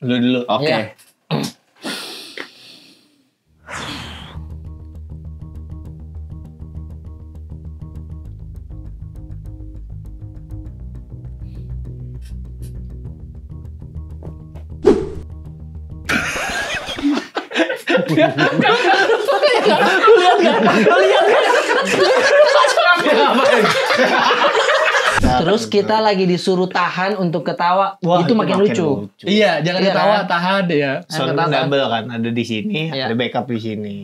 Lu dulu. Oke. Iya. Terus kita lagi disuruh tahan untuk ketawa. Wah, itu makin lucu. Iya, jangan Iya ketawa, kan? tahan ya. Sound Ketawa. double kan, ada di sini, Iya. ada backup di sini.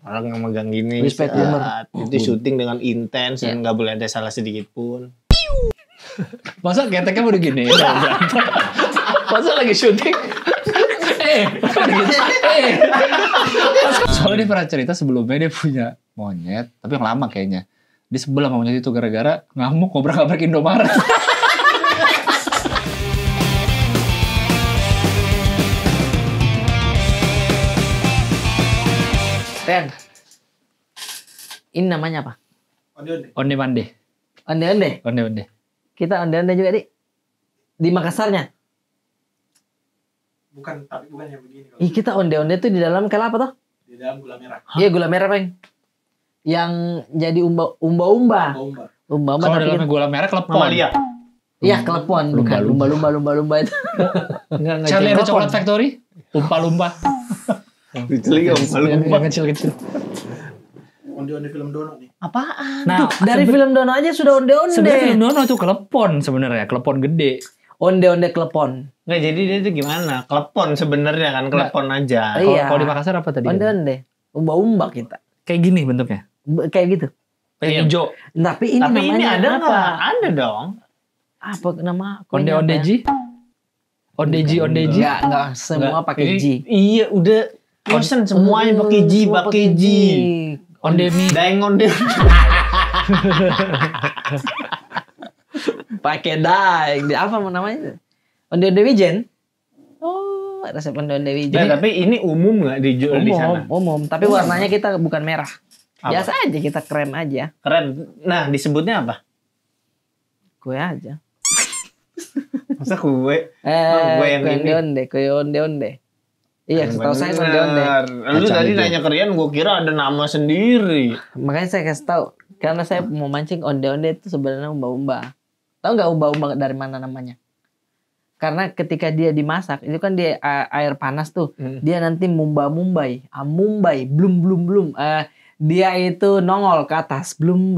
Orang yang megang gini, Respect saat humor. itu syuting dengan intens dan Iya. nggak boleh ada salah sedikit pun. Masa keteknya mau begini? Masa lagi syuting? Soalnya dia pernah cerita sebelumnya dia punya monyet, tapi yang lama kayaknya. Dia sebel sama monyet itu gara-gara ngamuk ngobrak-ngabrak Indomaret. Ren. Ini namanya apa? Onde mande. Onde-onde. Onde-onde. Kita onde-onde juga, Dik. Di Makassarnya. Bukan yang begini. Kalau Ih, kita onde-onde tuh di dalam kayak apa toh? di dalam gula merah. Iya, gula merah, Peng. Yang jadi umba-umba. Bomba. Umba-umba Kalau tapi dalamnya gula merah kelepon. Mamalia. iya, kelepon, bukan lumba-lumba itu. Charlie and the Telepon. Chocolate Factory. Lumpa-lumpa. Diceli om, Yang kecil-kecil. Onde-onde film Dono nih. Apaan? Nah, Tuh, dari film Dono aja sudah onde-onde. Sebenarnya film Dono itu kelepon sebenarnya, kelepon gede. Onde-onde kelepon. Nggak, jadi dia itu gimana? Kelepon sebenarnya kan, kelepon aja. Iya. Kalau di Makassar apa tadi? Onde-onde. Umba-umba kita. Kayak gini bentuknya. Kayak gitu. Kayak Iya. hijau. Tapi ini Tapi namanya ini ada apa? nggak? Ada dong. Apa nama kuenya Onde-onde apa ya? ji. Onde-ji, onde-ji. Enggak semua Nggak. pakai G. Iya, udah. Bosen semuanya pakai G, Semua pakai G. Ondemi. Daeng onde. Pakai daeng. Apa namanya? Onde-onde wijen. Oh, resep onde-onde wijen. Nah, tapi ini umum nggak dijual di sana? Umum. Tapi warnanya kita bukan merah. Apa? Biasa aja, kita krem aja. Keren. Nah, disebutnya apa? Kue aja. Masa kue? Kue yang ini. onde-onde, kue onde-onde. Iya, setahu saya onde-onde. Lu Kacang tadi hijau. nanya kerian, gue kira ada nama sendiri. Makanya saya kasih tahu. Karena saya mau mancing onde-onde itu sebenarnya umba-umba. Tahu nggak umba-umba dari mana namanya? Karena ketika dia dimasak, itu kan dia air panas tuh. Dia nanti mumbai. Mumbai, belum. Dia itu nongol ke atas, belum.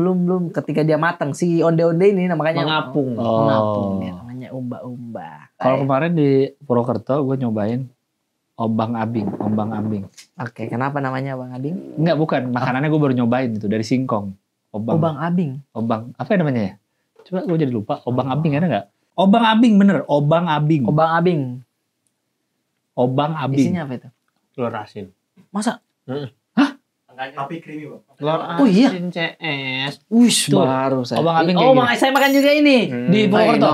Ketika dia matang, si onde-onde ini namanya Mengapung. mengapung. Dia namanya umba-umba. Kalau kemarin di Purwokerto gue nyobain ombang ambing. Oke, kenapa namanya Bang Abing? Enggak, bukan. Makanannya gue baru nyobain itu dari singkong. Bang Abing. Obang. Apa ya namanya ya? Coba gue jadi lupa. Obang ambing ada nggak? Obang ambing bener. Obang ambing. Bang Abing. Obang ambing. Isinya apa itu? Telur asin. Masa? Tapi creamy, Bang. Telur Oh, iya. asin CS. Wish, Tuh, baru saya. Obang Abing kayak Oh, gini. Bang, saya makan juga ini. Di Purwokerto.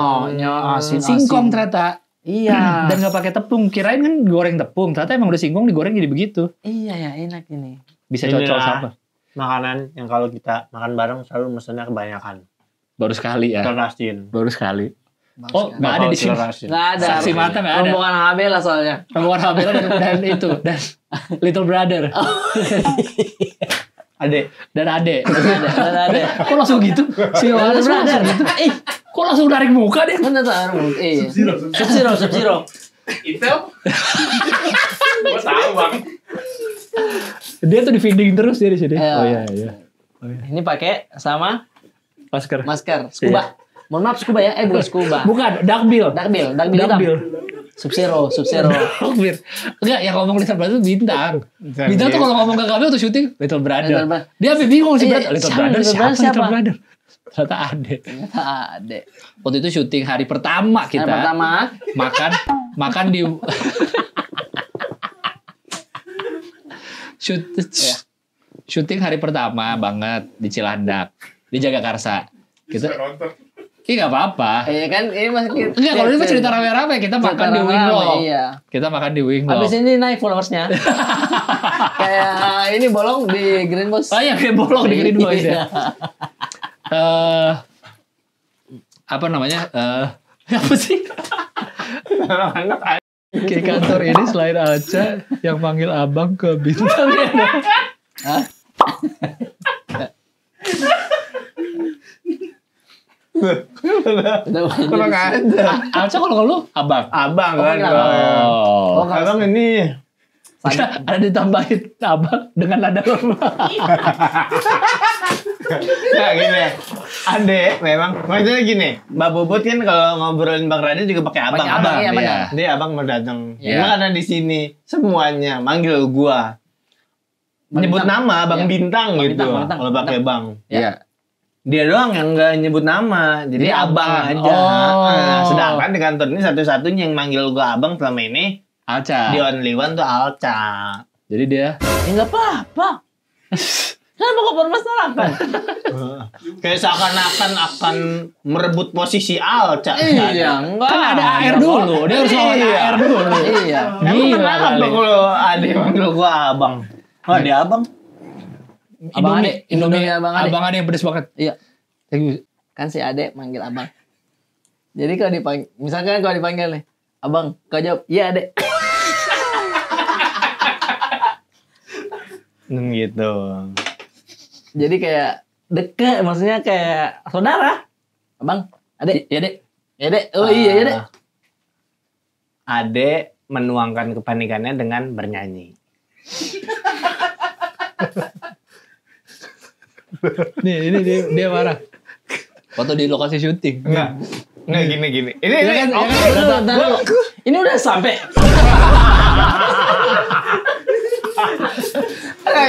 asin. Singkong ternyata. Iya. Dan nggak pakai tepung. Kirain kan goreng tepung. Ternyata emang udah singkong digoreng jadi begitu. Iya ya, enak ini. Bisa Inilah cocok sama. Makanan yang kalau kita makan bareng selalu mesennya kebanyakan. Baru sekali ya. Telur asin. Baru sekali. Oh, nggak ada di sini. Telur asin. Nggak ada. Saksi mata nggak ada. Rombongan Abela soalnya. Rombongan Habela dan itu. Dan Little Brother. Adek. Dan Ade. Ada. Kok langsung gitu? Si Yohanes langsung gitu. Kok langsung narik muka deh? Mana tahu? Iya. Sub-Zero. Intel? Gue tahu, Bang. Dia tuh di feeding terus dia di sini. Iya. Oh iya. Ini pakai sama Masker. masker scuba. Mohon maaf scuba ya. Bukan scuba. Bukan, Duckbill. Dakbil hitam. Duckbill. Sub-Zero. Duckbill. Enggak, yang ngomong Little Brother itu bintang. Bintang tuh kalau ngomong ke kami waktu syuting Little Brother. Little Brother. Dia sampai bingung sih, Iya, Little siapa Brother Little siapa? Brother siapa? Little Brother. Ternyata Ade. Ternyata ada. Waktu itu syuting hari pertama kita. Yang pertama. makan di syuting hari pertama banget di Cilandak di Jagakarsa kita nggak apa-apa Iya kan, ini masih enggak kalau ini mah cerita rame-rame kita makan di Winglock Iya. kita makan di Winglock Habis ini naik followersnya. Kayak ini bolong di Green Boss. oh iya kayak bolong di Green Boys ya Iya. apa namanya apa sih Anak-anak Ke kantor ini selain Aca yang panggil abang ke bintang. Hah? Kurang aja. Aca kalau lu abang. Abang Oh, kan. abang. Oh, abang ini. Ada ditambahin abang dengan nada lemah. Nah gini, Ade memang maksudnya gini, Mbak Bobot kan kalau ngobrolin Bang Radit juga pakai abang. Pakai abang, iya, benar. Dia abang mau datang. Iya. Cuma karena di sini semuanya manggil gua. Menyebut Bintang. nama Bang Iya. Bintang Bang gitu. Bintang, Bintang. Kalau pakai Bang. Iya. Dia doang yang nggak nyebut nama. Jadi Dia abang abang. aja. Oh. Nah, sedangkan di kantor ini satu-satunya yang manggil gua abang selama ini Aca. di only one tuh Alca. Jadi dia Ya nggak apa-apa. Kenapa kok permasalahan? Kayak seakan-akan akan merebut posisi Alca. Iya, enggak. kan ada air dulu. Dia harus lawan Iya. air dulu. Iya. Emang Gila kenapa kali. kalau Ade manggil gua abang? Oh, dia abang. Abang Ade, Indomie Abang Ade. Abang Ade yang pedes banget. Iya. Kan si Ade manggil abang. Jadi kalau dipanggil, misalkan kalau dipanggil nih, abang, kau jawab, iya Ade. Gitu. Jadi kayak deket, maksudnya kayak saudara. Abang, Ade, iya Ade. Iya Ade, oh iya iya Ade. Ade menuangkan kepanikannya dengan bernyanyi. Nih, ini dia marah. Foto di lokasi syuting. Enggak gini. Ini kan, oke. Bentar dulu. Ini udah sampai.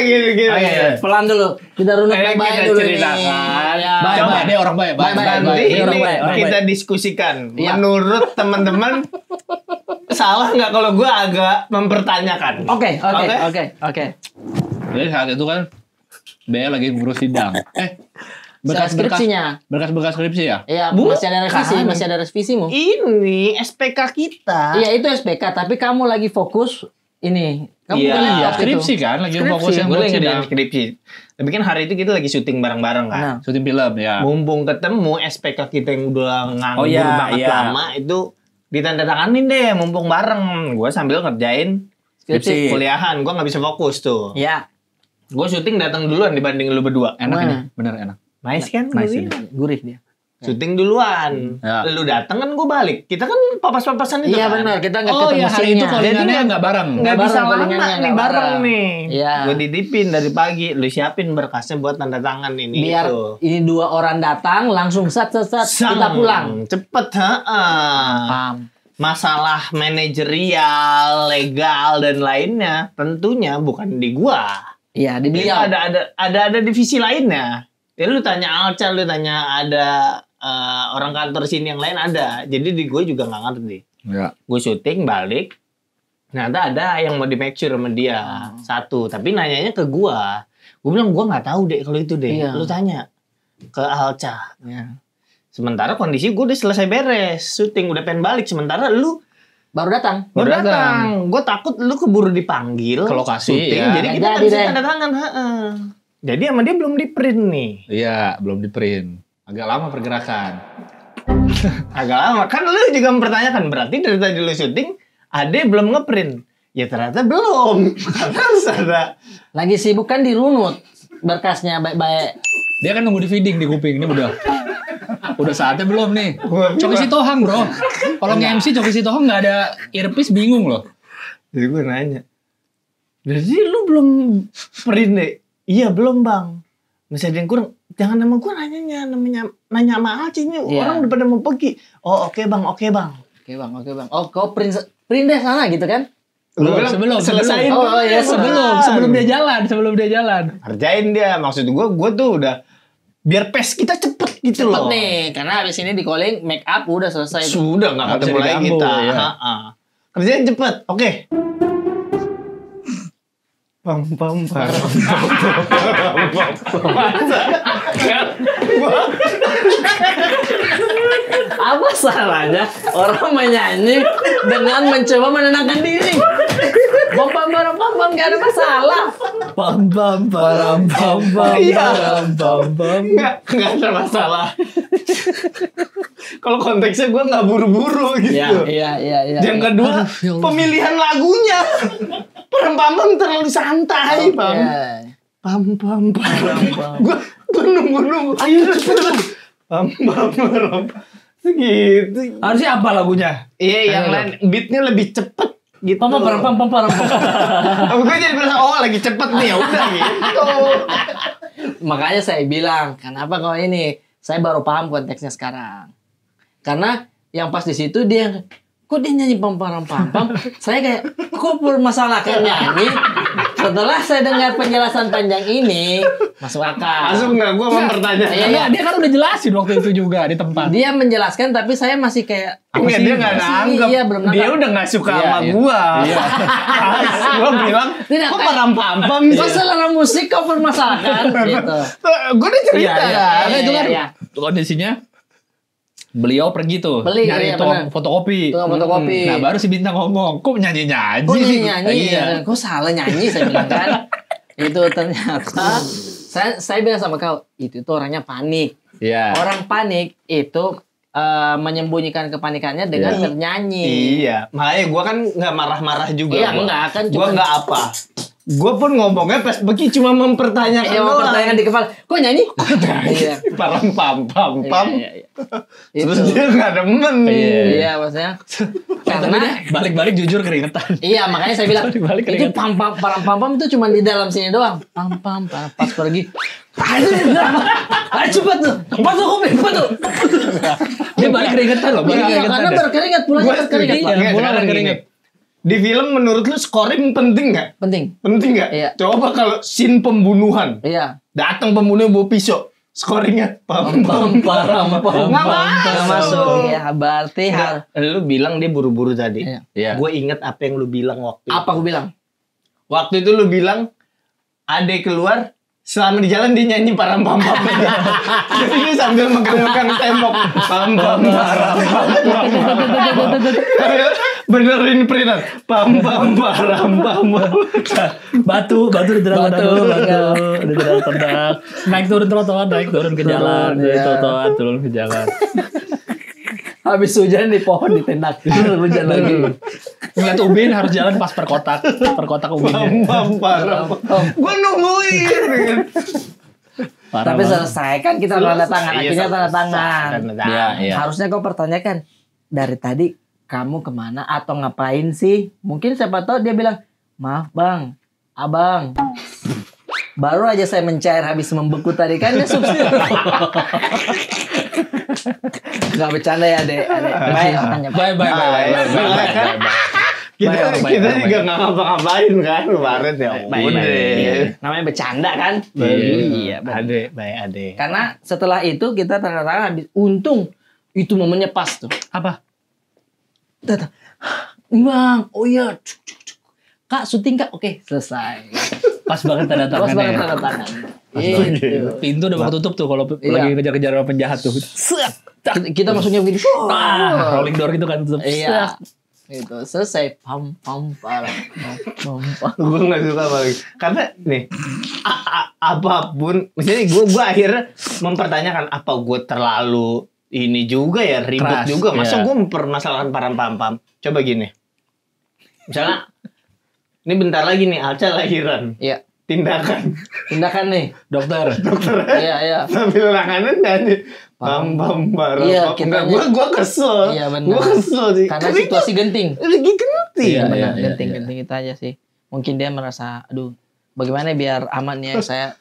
Gini. Pelan dulu. Kita runut Ini baik-baik kita dulu ceritakan. nih. Ya. Baik, Coba. baik. Dia orang baik. Baik. Nanti Dia orang ini baik, orang kita baik. diskusikan. Iya. Menurut teman-teman salah nggak kalau gue agak mempertanyakan? Oke. Jadi saat itu kan Bea lagi ngurus sidang. Skripsinya. Berkas-berkas skripsi ya? Iya, Bukan. masih ada revisimu. Ini SPK kita. Iya, itu SPK, tapi kamu lagi fokus ini. Kamu Iya. bukan yang Ya, waktu skripsi itu. kan, lagi Skripsi, fokus yang Gue buat lagi sidang. ngerjain skripsi. Tapi kan hari itu kita lagi syuting bareng-bareng kan. Nah. Syuting film ya. Mumpung ketemu SPK kita yang udah nganggur Oh, iya, banget iya. lama itu ditandatanganin deh mumpung bareng. Gue sambil ngerjain Skripsi. kuliahan. Gue nggak bisa fokus tuh. Iya. Gue syuting datang duluan dibanding lu berdua. Enak Nah. ini, bener enak. Nice kan? Nice Gua ini. bilang. Gurih dia. Syuting duluan. Ya. Lu datang kan gue balik. Kita kan papas-papasan itu Iya kan. benar, kita nggak Oh ketemu iya, hari itu scene-nya. callingannya Jadi nggak bareng. Nggak Nggak bisa bareng, lama callingannya nih nggak bareng bareng. nih. Iya. Gue ditipin dari pagi. Lu siapin berkasnya buat tanda tangan ini. Biar itu. ini dua orang datang langsung sat kita Sang. pulang. Cepet, Paham. Masalah manajerial, legal dan lainnya tentunya bukan di gua. Iya, di Ini beliau. ada divisi lainnya. Ya lu tanya Alca, lu tanya ada orang kantor sini yang lain ada. Jadi di gue juga nggak ngerti. Ya. Gue syuting balik, ternyata ada yang mau di make sure sama dia satu. Tapi nanyanya ke gua. Gue bilang gua nggak tahu deh kalau itu deh. Iya. Lu tanya ke Alca. Iya. Sementara kondisi gue udah selesai beres syuting, udah pengen balik. Sementara lu Baru datang. baru Baru datang. Gue takut lu keburu dipanggil Ke lokasi, syuting. ya. Jadi kita Nggak nggak jadi bisa deh. tanda tangan. Jadi sama dia belum di print nih. Iya, belum di print. Agak lama pergerakan. Agak lama. Kan lu juga mempertanyakan. Berarti dari tadi lu syuting, Ade belum ngeprint. Ya ternyata belum. Karena harus ada. Lagi sibuk kan dirunut berkasnya baik-baik. Dia kan nunggu di feeding di kuping. Ini udah saatnya belum nih. Coki Sitohang bro. Kalau nge-MC Coki Sitohang nggak ada earpiece bingung loh. Jadi gue nanya. Jadi lu belum print deh? Iya belum bang. Masih ada yang kurang. Jangan nama gue namanya nanya sama Alci ini. Iya. Orang udah pada mau pergi. Oh oke bang. Oke bang. Oh kau print deh sana gitu kan? Sebelum selesain. Oh, iya, sebelum dia jalan. Kerjain dia. Maksud gue tuh udah biar pes kita cepet gitu Cepet loh. nih, karena habis ini di calling make up udah selesai. Sudah nggak Nggak ketemu bisa lagi diganggu, kita. ya. Ha-ha. Kerjain cepet. Oke. Pam pam pam. Apa salahnya orang menyanyi dengan mencoba menenangkan diri? Pam gak ada masalah. Pam pam pam pam pam. Iya. Pam pam. Enggak ada masalah. Kalau konteksnya gue nggak buru-buru gitu. Iya. Yang kedua, pemilihan lagunya. Pam terlalu santai, Pam. Pam. Gue nunggu. Ayo cepet. Pam. Segitu. Harusnya apa lagunya? Iya, yang lain beatnya lebih cepet gitu. Pam. Gue jadi merasa lagi cepet nih, ya udah gitu. Makanya saya bilang, kenapa kau ini? Saya baru paham konteksnya sekarang. Karena yang pas di situ dia, kok dia nyanyi pam. Saya kayak, kok bermasalahkan nyanyi? Setelah saya dengar penjelasan panjang ini, masuk akal. Masuk nggak? Gue mempertanyakan. Iya, dia kan udah jelasin waktu itu juga di tempat. Dia menjelaskan, tapi saya masih kayak, Enggak, dia nggak nanggep. Iya, belum nanggep. Dia udah nggak suka Iya, sama gua. Gua bilang, Tidak, kok kayak- pam kok selera musik kau permasalahkan? Gitu. Gua udah cerita Iya, kan. Karena itu kan iya. kondisinya beliau pergi tuh Beli, nyari iya, tukang benar. fotokopi. Tukang fotokopi. Nah baru si Bintang ngomong, kok nyanyi-nyanyi Kok sih? nyanyi? Iya. Kok salah nyanyi? Saya bilang kan. Itu ternyata saya bilang sama kau, itu tuh orangnya panik. Iya. Orang panik itu menyembunyikan kepanikannya dengan bernyanyi. Iya, makanya gua kan nggak marah-marah juga. Iya, gua. enggak, kan Gua cuma- nggak apa. Gua pun ngomongnya pas pergi cuma mempertanyakan Iya, mau doang. pertanyaan di kepala. Kok nyanyi? Iya. Pam. Iya. Terus Itu. dia nggak demen. Iya, maksudnya. Karena balik-balik jujur keringetan. Iya, makanya saya bilang Balik itu keringat. pam itu cuma di dalam sini doang. Pam pas pergi. Ayo cepat tuh. Fotokopi. Dia balik keringetan loh. Balik Iya, keringetan. karena berkeringat, pulangnya Gua berkeringat. setuju. Pak. Nggak, Pulang sekarang berkeringat. gini. Di film menurut lu scoring penting nggak? Penting. Penting nggak? Iya. Coba kalau scene pembunuhan, Iya. datang pembunuh bawa pisau, scoringnya pam. Nggak masuk. Ya, berarti harus. Lu bilang dia buru-buru tadi. Iya. Iya. Gue inget apa yang lu bilang waktu itu. Apa aku bilang? Waktu itu lu bilang Ade keluar, selama di jalan dia nyanyi pam. Jadi dia sambil menggerakkan tembok. Pam. Benerin peringan. Pam. Batu ditendang. Batu. Ditendang. Naik turun trotoar, turun ke jalan, Iya. trotoar, turun ke jalan. Habis hujan di pohon ditendang. Hujan lagi. Ngeliat ubin harus jalan pas per kotak ubinnya. Pam. Gue nungguin. Parah Tapi banget. selesai kan kita tanda tangan. Iya, Akhirnya tanda selesai. tangan. Tanda tangan. Iya, iya. Harusnya kau pertanyakan dari tadi kamu kemana atau ngapain sih? Mungkin siapa tahu dia bilang, maaf bang, abang, baru aja saya mencair habis membeku tadi kan dia subsidi. Gak bercanda ya dek. Baik orangnya. Baik. Kita Baik. juga nggak ngapa-ngapain kan kemarin ya. Udah. Namanya bercanda kan? Iya. Ade. Karena setelah itu kita tanda tangan habis. Untung itu momennya pas tuh. Apa? Datang. Bang, oh iya. Kak, syuting kak. Oke, selesai. Pas banget tanda Pas banget tangannya. tanda tangan. Itu. Pintu udah mau tutup tuh kalau Iya. lagi kejar-kejar orang penjahat tuh. Kita masuknya begini. Rolling door gitu kan tutup. Iya. Itu selesai. Pam. Gue nggak suka banget karena nih apapun, misalnya gue akhirnya mempertanyakan apa gue terlalu ini juga ya ribet Keras, juga. Masa iya. gue mempermasalahkan pam. Coba gini, misalnya ini bentar lagi nih Alca lahiran, Iya. tindakan Tindakan nih. Dokter. Iya. sambil tangannya nyanyi pam. Iya, Enggak, kitanya- gue kesel. Iya, benar. Gue kesel sih. Karena situasi genting. lagi genting. Iya, Benar, iya. genting itu aja sih. Mungkin dia merasa, aduh, bagaimana biar aman ya saya.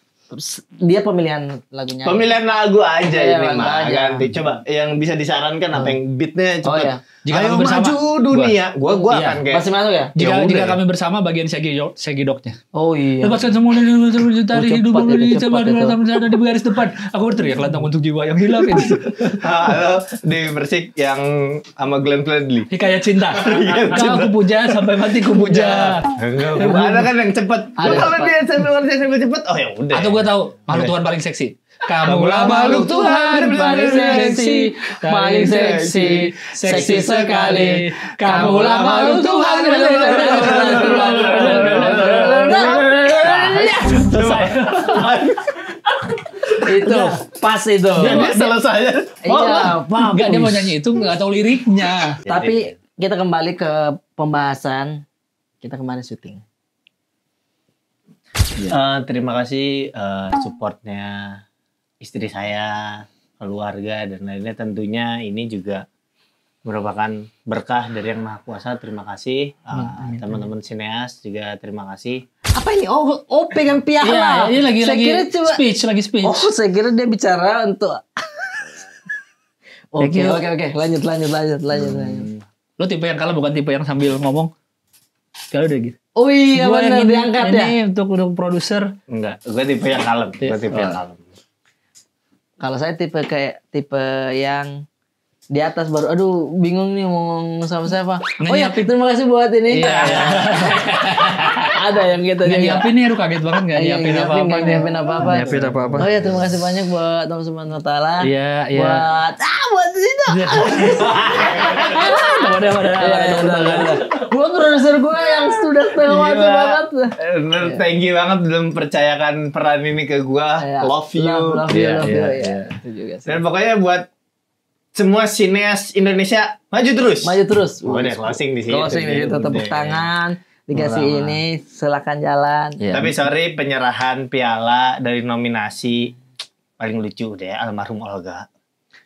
Dia pemilihan lagunya. Pemilihan lagu aja Iya, ini lagu mah aja. ganti. Coba yang bisa disarankan apa yang beatnya Oh cepet. iya. Jika Ayo kami bersama, maju dunia. Gua Iya. akan kayak Masih masuk ya? Jika Ya jika udah. kami bersama bagian segidoknya. Oh iya. Lepaskan semua dari hidup cepat itu, cepat itu. ada di garis depan. Aku berteriak lantang untuk jiwa yang hilang itu. halo Dewi Persik yang sama Glenn Fredly. Hikayat cinta. Kau aku puja sampai mati ku puja. Ada kan yang cepet. Ada Kalau cepat. dia sambil cepet, oh ya udah. Atau gue tahu makhluk Tuhan paling seksi. Kamulah makhluk Tuhan paling seksi, paling seksi, seksi sekali. Kamulah makhluk Tuhan. itu pas itu. Jadi selesai. Iya, Enggak, dia mau nyanyi itu nggak tahu liriknya. Tapi kita kembali ke pembahasan. Kita kemarin syuting. Terima kasih supportnya istri saya, keluarga dan lainnya. Tentunya ini juga merupakan berkah dari Yang Maha Kuasa. Terima kasih teman-teman sineas juga terima kasih. Apa ini? Oh pegang piala. Iya, ini Saya lagi kira coba. lagi speech. Oh, saya kira dia bicara untuk. Oke. Lanjut. Lo tipe yang kalah bukan tipe yang sambil ngomong. Kalau udah gitu. Oh iya Gua benar yang diangkat ya. Ini untuk produser. Enggak, gue tipe yang kalem. Kalau saya tipe yang di atas baru aduh bingung nih mau ngomong sama siapa. Oh ya, terima kasih buat ini. Iya. Ada yang gitu Nggak juga. nyiapin nih, lu kaget banget nggak nyiapin apa-apa. Nggak nyiapin apa-apa. Nyiapin apa-apa. Oh ya, terima kasih banyak buat Allah Subhanahu wa taala. Iya. Buat itu. Udah. Buat produser gue yang sudah setengah mati banget. Thank you banget belum percayakan peran ini ke gue. Love you. Love you. Itu juga sih. Dan pokoknya buat semua sineas Indonesia maju terus. Udah closing di sini. Closing di situ, tepuk tangan. Dikasih ini, silakan jalan. Tapi sorry, penyerahan piala dari nominasi paling lucu deh almarhum Olga.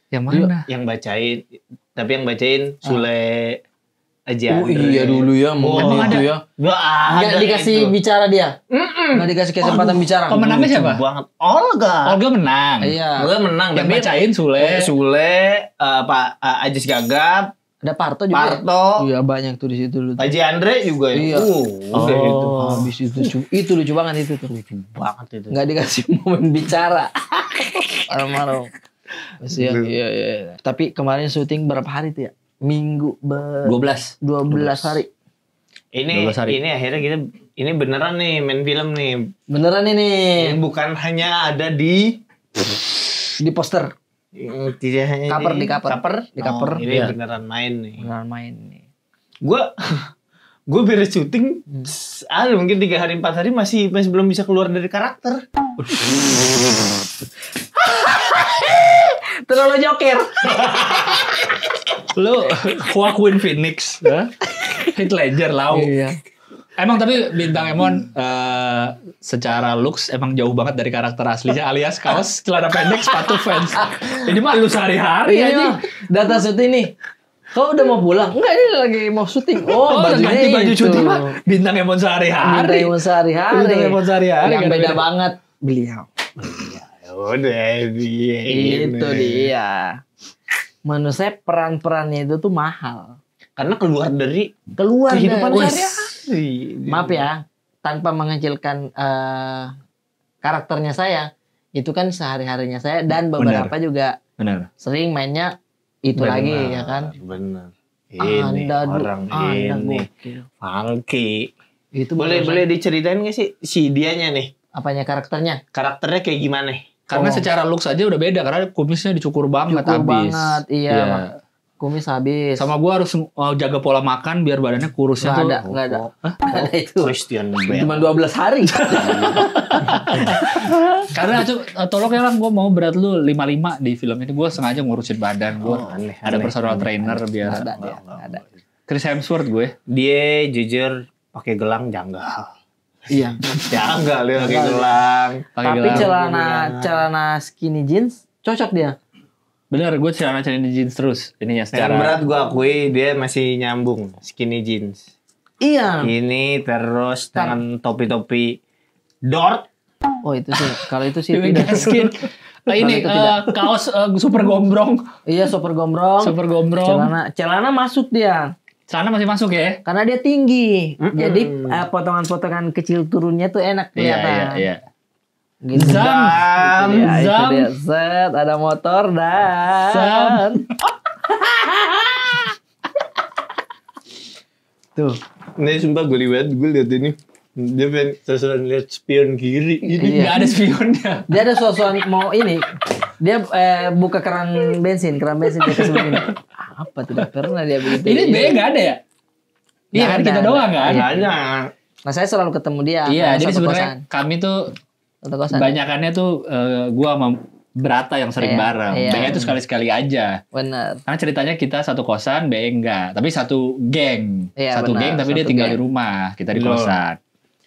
Yang mana? Yang bacain Sule aja. Oh iya dulu ya, emang ada? ya. Nggak dikasih bicara dia. Nggak dikasih kesempatan bicara. Pemenangnya siapa? Banget. Olga menang. Iya. Olga menang. Yang Tapi bacain Sule. Pak Ajis Gagap, Ada Parto juga. Iya banyak tuh di situ dulu. Haji Andre juga. Iya. Udah itu. Habis itu lucu banget itu tuh. Lucu banget itu. Nggak dikasih momen bicara. Almarhum. Iya. Tapi kemarin syuting berapa hari tuh ya? Minggu 12 hari. Ini akhirnya kita ini beneran nih main film nih. Beneran ini. Ini bukan hanya ada di poster. Tidak hanya di cover. Ini beneran main nih. Gue beres syuting, mungkin 3 hari 4 hari masih belum bisa keluar dari karakter. Terlalu joker. Lu Joaquin Phoenix, Heath Ledger lau. Iya. Emang tapi Bintang Emon secara looks emang jauh banget dari karakter aslinya, alias kaos celana pendek sepatu Vans. Ini mah lu sehari-hari aja. Data syuting nih. Kau udah mau pulang? Enggak, ini lagi mau syuting. Oh, bajunya ganti baju itu. syuting mah Bintang Emon sehari-hari. Yang beda banget beliau. Udah dia. Itu dia. Menurut saya peran-perannya itu tuh mahal. Karena keluar dari kehidupan sehari-hari. Maaf ya, tanpa mengecilkan karakternya saya, itu kan sehari-harinya saya dan beberapa juga sering mainnya itu lagi ya kan. Bener. Ini orang ini funky. Itu boleh diceritain nggak sih si dianya nih? Apanya karakternya? Karakternya kayak gimana? Karena secara looks aja udah beda karena kumisnya dicukur banget habis. Iya. Kumis habis. Sama gua harus jaga pola makan biar badannya kurusnya tuh. Nggak ada itu. Christian Bale. Cuma 12 hari. Karena tolong ya lah, gua mau berat lu 55 di film ini. Gua sengaja ngurusin badan gua. Ada personal trainer biar. Ada. Chris Hemsworth gue. Dia jujur pakai gelang janggal. Iya. Janggal dia pakai gelang. Tapi celana skinny jeans cocok dia. Bener, gue celana jeans terus. Ini ya secara yang berat gue akui dia masih nyambung skinny jeans. Iya. Ini terus dengan topi-topi Dort. Oh itu sih. Kalau itu sih tidak skin. Ini kaos super gombrong. Iya super gombrong. Celana masuk dia. Celana masih masuk ya? Karena dia tinggi. Jadi potongan-potongan kecil turunnya tuh enak kelihatan. Iya. Gitu. Zam. Set, ada motor dan tuh. Ini sumpah gue lihat ini. Dia pengen sosokan lihat spion kiri. Ini nggak ada spionnya. Dia ada sosokan mau ini. Dia buka keran bensin dia kasih begini. Apa tidak pernah dia begitu. Ini B nggak ada ya? Iya kan kita doang kan? Nggak ada. Nah saya selalu ketemu dia. Iya jadi sebenarnya kami tuh banyakannya tuh gua sama Berata yang sering Iya, bareng. iya. B itu sekali-sekali aja. Benar. Karena ceritanya kita satu kosan, B enggak. Tapi satu geng. Iya, Satu benar. geng tapi dia Satu tinggal geng. di rumah. Kita di Loh. kosan.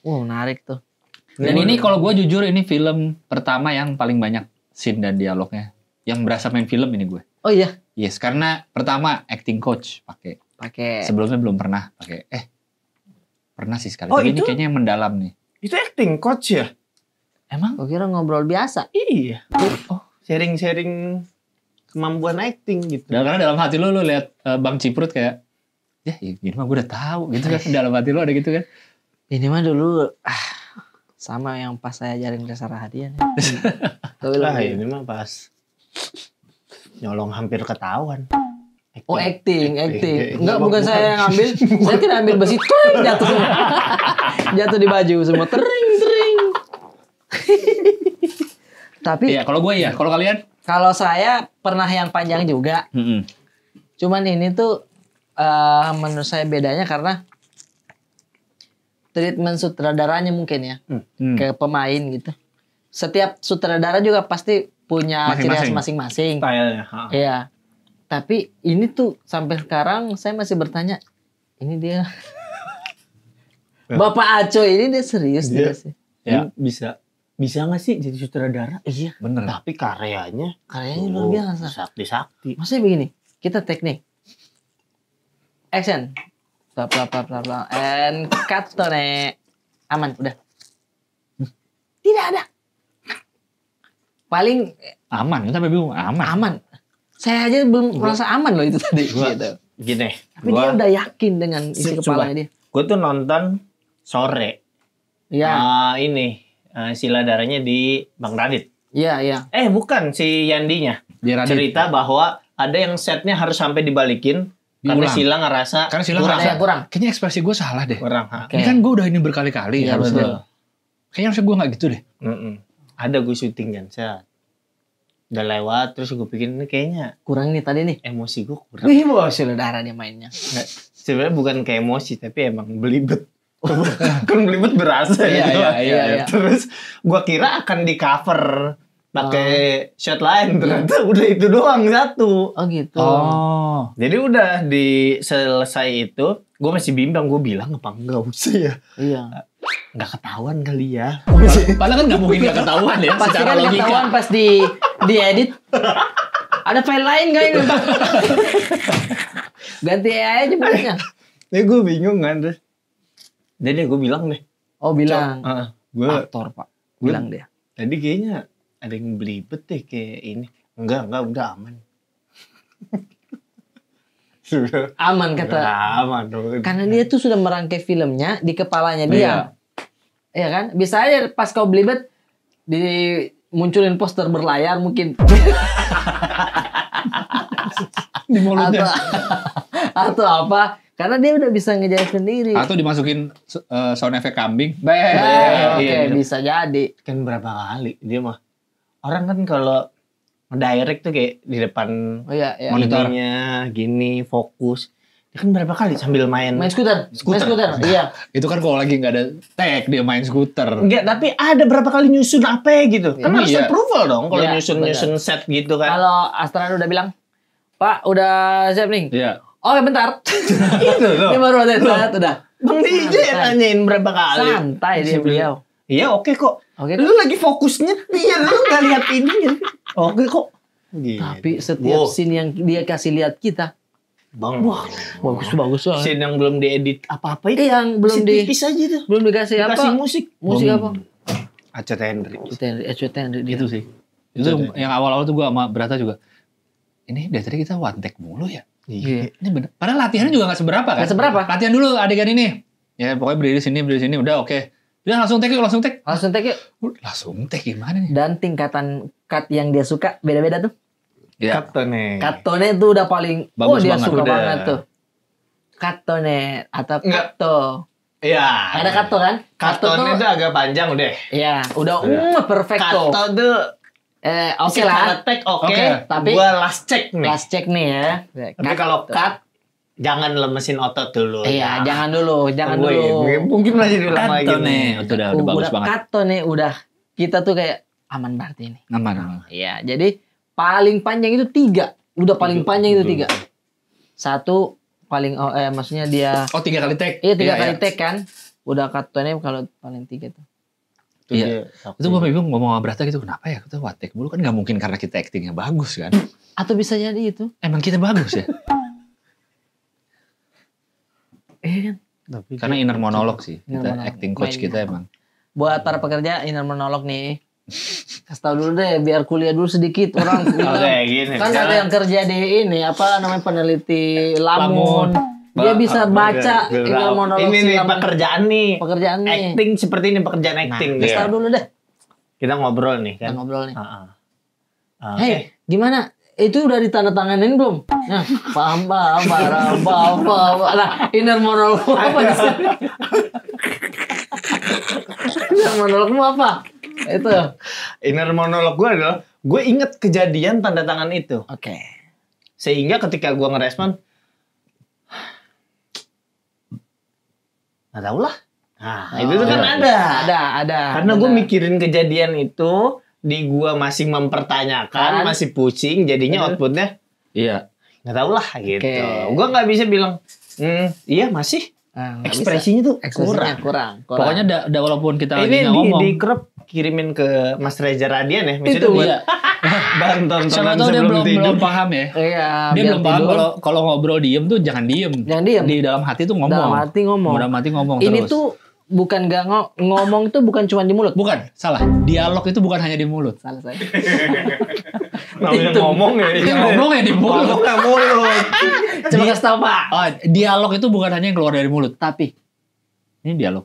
Menarik tuh. Dan ini kalau gue jujur ini film pertama yang paling banyak scene dan dialognya. Yang berasa main film ini gue. Oh iya, Yes, karena pertama acting coach pakai. pakai. Sebelumnya belum pernah pakai. Pernah sih sekali. Oh, Tapi ini itu? kayaknya yang mendalam nih. Itu acting coach ya? Emang? Gue kira ngobrol biasa. Iya. Oh, sharing-sharing kemampuan acting gitu. Karena dalam hati lu lihat Bang Ciprut kayak, ya ini mah gue udah tahu gitu kan. Dalam hati lu ada gitu kan. Ini mah dulu sama yang pas saya ajarin Reza Rahadian. Ya. Gue bilang, Lah ini mah pas nyolong hampir ketahuan. oh acting. Acting. Enggak, bukan saya yang ambil. Saya tidak ambil besi. Tring, jatuh semua. Jatuh di baju semua. Tering. Tapi Iya, kalau gue iya. Kalau kalian? kalau saya pernah yang panjang juga. Cuman ini tuh menurut saya bedanya karena treatment sutradaranya mungkin ya. Ke pemain gitu. Setiap sutradara juga pasti punya ciri khas masing-masing. Stylenya. Iya. Tapi ini tuh sampai sekarang saya masih bertanya, ini dia Bapak Aco ini dia serius Dia- dia sih. Ya. Bisa nggak sih jadi sutradara? Iya, Bener. Tapi karyanya karyanya luar biasa. sakti. Maksudnya begini, kita teknik. Action. Bla bla bla bla bla. And cut tuh, Nek. Aman, udah. Tidak ada. Paling Aman, sampai bingung. aman. Saya aja belum merasa aman loh itu tadi. Gua- Gitu. Gini, Tapi dia udah yakin dengan isi Coba. kepalanya dia. gue tuh nonton sore. Iya, Sila darahnya di Bang Radit. iya. Bukan si Yandinya. Dia Radit. Cerita bahwa ada yang setnya harus sampai dibalikin karena Diulang. Sila ngerasa Karena Sila kurang. ngerasa- Kurang. Kayaknya ekspresi gue salah deh. Kurang. Oke. Ini kan gue udah ini berkali-kali. Iya, harusnya. betul. Kayaknya harusnya gue gak gitu deh. Ada gue syuting kan, set. Udah lewat, terus gue pikir ini kayaknya Kurang nih tadi nih. emosi gue kurang. Wih, bos, saudara dia mainnya. Nggak, sebenarnya bukan kayak emosi, tapi emang belibet. Kan belibet berasa Iya, gitu. iya. Terus gue kira akan di cover pakai shot lain, ternyata udah itu doang satu. Oh gitu. Oh. Jadi udah di selesai itu, gue masih bimbang, gue bilang apa enggak usah ya. Iya. Nggak ketahuan kali ya. Padahal kan gak mungkin gak ketahuan ya. Pasti Secara kan logika. ketahuan pas di edit. Ada file lain gak ini? Ganti AI aja bentuknya. Ya gue bingung kan terus. Jadi gue bilang deh. Oh bilang. Gue Aktor pak. Bilang dia. tadi kayaknya ada yang belibet deh kayak ini. Enggak udah aman. Sudah Aman kata. aman dong. Karena dia tuh sudah merangkai filmnya di kepalanya dia. Iya. Iya kan? Bisa aja pas kau belibet dimunculin poster berlayar mungkin. Di mulutnya. atau apa? Karena dia udah bisa ngejahit sendiri. Atau dimasukin sound effect kambing. Oke, iya. bisa jadi. Kan berapa kali dia mah. Orang kan kalau direct tuh kayak di depan Oh iya, iya. Monitor. ininya gini fokus. Dia kan berapa kali sambil main. Main skuter. Skuter. Main skuter. Iya. Itu kan kalau lagi gak ada tag dia main skuter. Enggak, tapi ada berapa kali nyusun apa gitu. Kan harus Iya. approval dong kalau Iya, nyusun set gitu kan. Kalau Astran udah bilang, Pak udah siap nih. Iya. Oke bentar. Itu loh. Dia baru ada udah. Bang DJ nanyain berapa kali. Santai dia beliau. Iya oke kok. Oke. Lu lagi fokus nyetir, lu gak lihat ini. Oke kok. Gitu. Tapi setiap Wow. scene yang dia kasih lihat kita, Bang, wah bagus banget. scene yang belum diedit apa-apa itu. Yang belum tipis aja tuh. belum dikasih Dikasih apa? musik. Musik apa? Aca Henry. Ecuten Itu sih. Itu yang awal-awal tuh gue sama Brata juga. Ini dari tadi kita one take mulu ya. Iya. Ini bener. Padahal latihannya juga gak seberapa kan. Nggak seberapa. Latihan dulu adegan ini. Ya pokoknya berdiri sini. Udah oke. Udah langsung take yuk. Langsung take yuk. Langsung take gimana nih? Dan tingkatan cut yang dia suka beda-beda tuh. Ya. Katone. Katone tuh udah paling Bagus dia banget. suka Udah. banget tuh. Katone atau Enggak. kato. Iya. Ada kato kan? Katone tuh itu agak panjang udah. ya udah perfecto. Kato tuh Oke lah. Tag oke. Oke. Tapi- Gua last check nih. Last check nih ya. Tapi kalau cut jangan lemesin otot dulu. Iya, ya. jangan dulu. Mungkin masih diulang lagi Katone. nih. Itu udah bagus banget. Katone udah kita tuh kayak aman berarti ini. Aman. Iya, jadi paling panjang itu 3. Udah paling panjang itu 3. 1 paling maksudnya dia Oh 3 kali take. iya 3 kali take kan. Udah kartonnya kalau paling 3 tuh. Iya. Itu gue bingung ngomong sama Brata gitu, kenapa ya kita one take mulu kan nggak mungkin karena kita actingnya bagus kan. Atau bisa jadi itu. Emang kita bagus ya. Kan. Karena inner monolog sih. Inner Kita monolog. acting coach Mainnya. kita emang. Buat para pekerja inner monolog nih. Kasih tau dulu deh biar kuliah dulu sedikit orang. Oke, gini. Kan ada yang kerja di ini apa namanya peneliti lamun. Dia bisa baca inner monolog ini si nih lamun. pekerjaan nih. Pekerjaan nih. Acting seperti ini pekerjaan acting. Kasih nih. tau dulu deh. Kita ngobrol nih Kita kan. ngobrol nih. Ah. Hei, gimana? Itu udah ditandatanganin belum? Nah, paham. Nah, inner monolog apa di sini? Inner monologmu apa? Itu. Inner monolog gue adalah gue inget kejadian tanda tangan itu. Oke. Sehingga ketika gue ngerespon, nggak tahu lah. Nah, itu tuh kan iya. Ada. Karena gue Benar. mikirin kejadian itu, di gue masih mempertanyakan, Kan? masih pusing, jadinya Bener. outputnya Iya. nggak tahu lah gitu. Oke. Gue nggak bisa bilang, iya masih. Nah, nggak Ekspresinya tuh bisa. Ekspresinya kurang. kurang. Pokoknya walaupun kita lagi Ini nggak ngomong. di crop kirimin ke Mas Reza Radian ya. Maksudnya Itu, buat Iya. bahan tontonan Siapa tahu dia sebelum belum tidur. paham ya. Iya, Dia biar belum paham tidur. kalau ngobrol diem tuh jangan diem. Jangan diem. Di dalam hati tuh ngomong. Dalam hati ngomong. Dalam hati ngomong Ini terus. tuh bukan gak ngomong tuh bukan cuma di mulut. Bukan, salah. Dialog itu bukan hanya di mulut. Salah saya. Namanya Itu. ngomong ya. Ngomong ya di mulut. Ngomong nggak mulut. Coba kasih tau Pak. Oh, dialog itu bukan hanya yang keluar dari mulut. Tapi Ini dialog.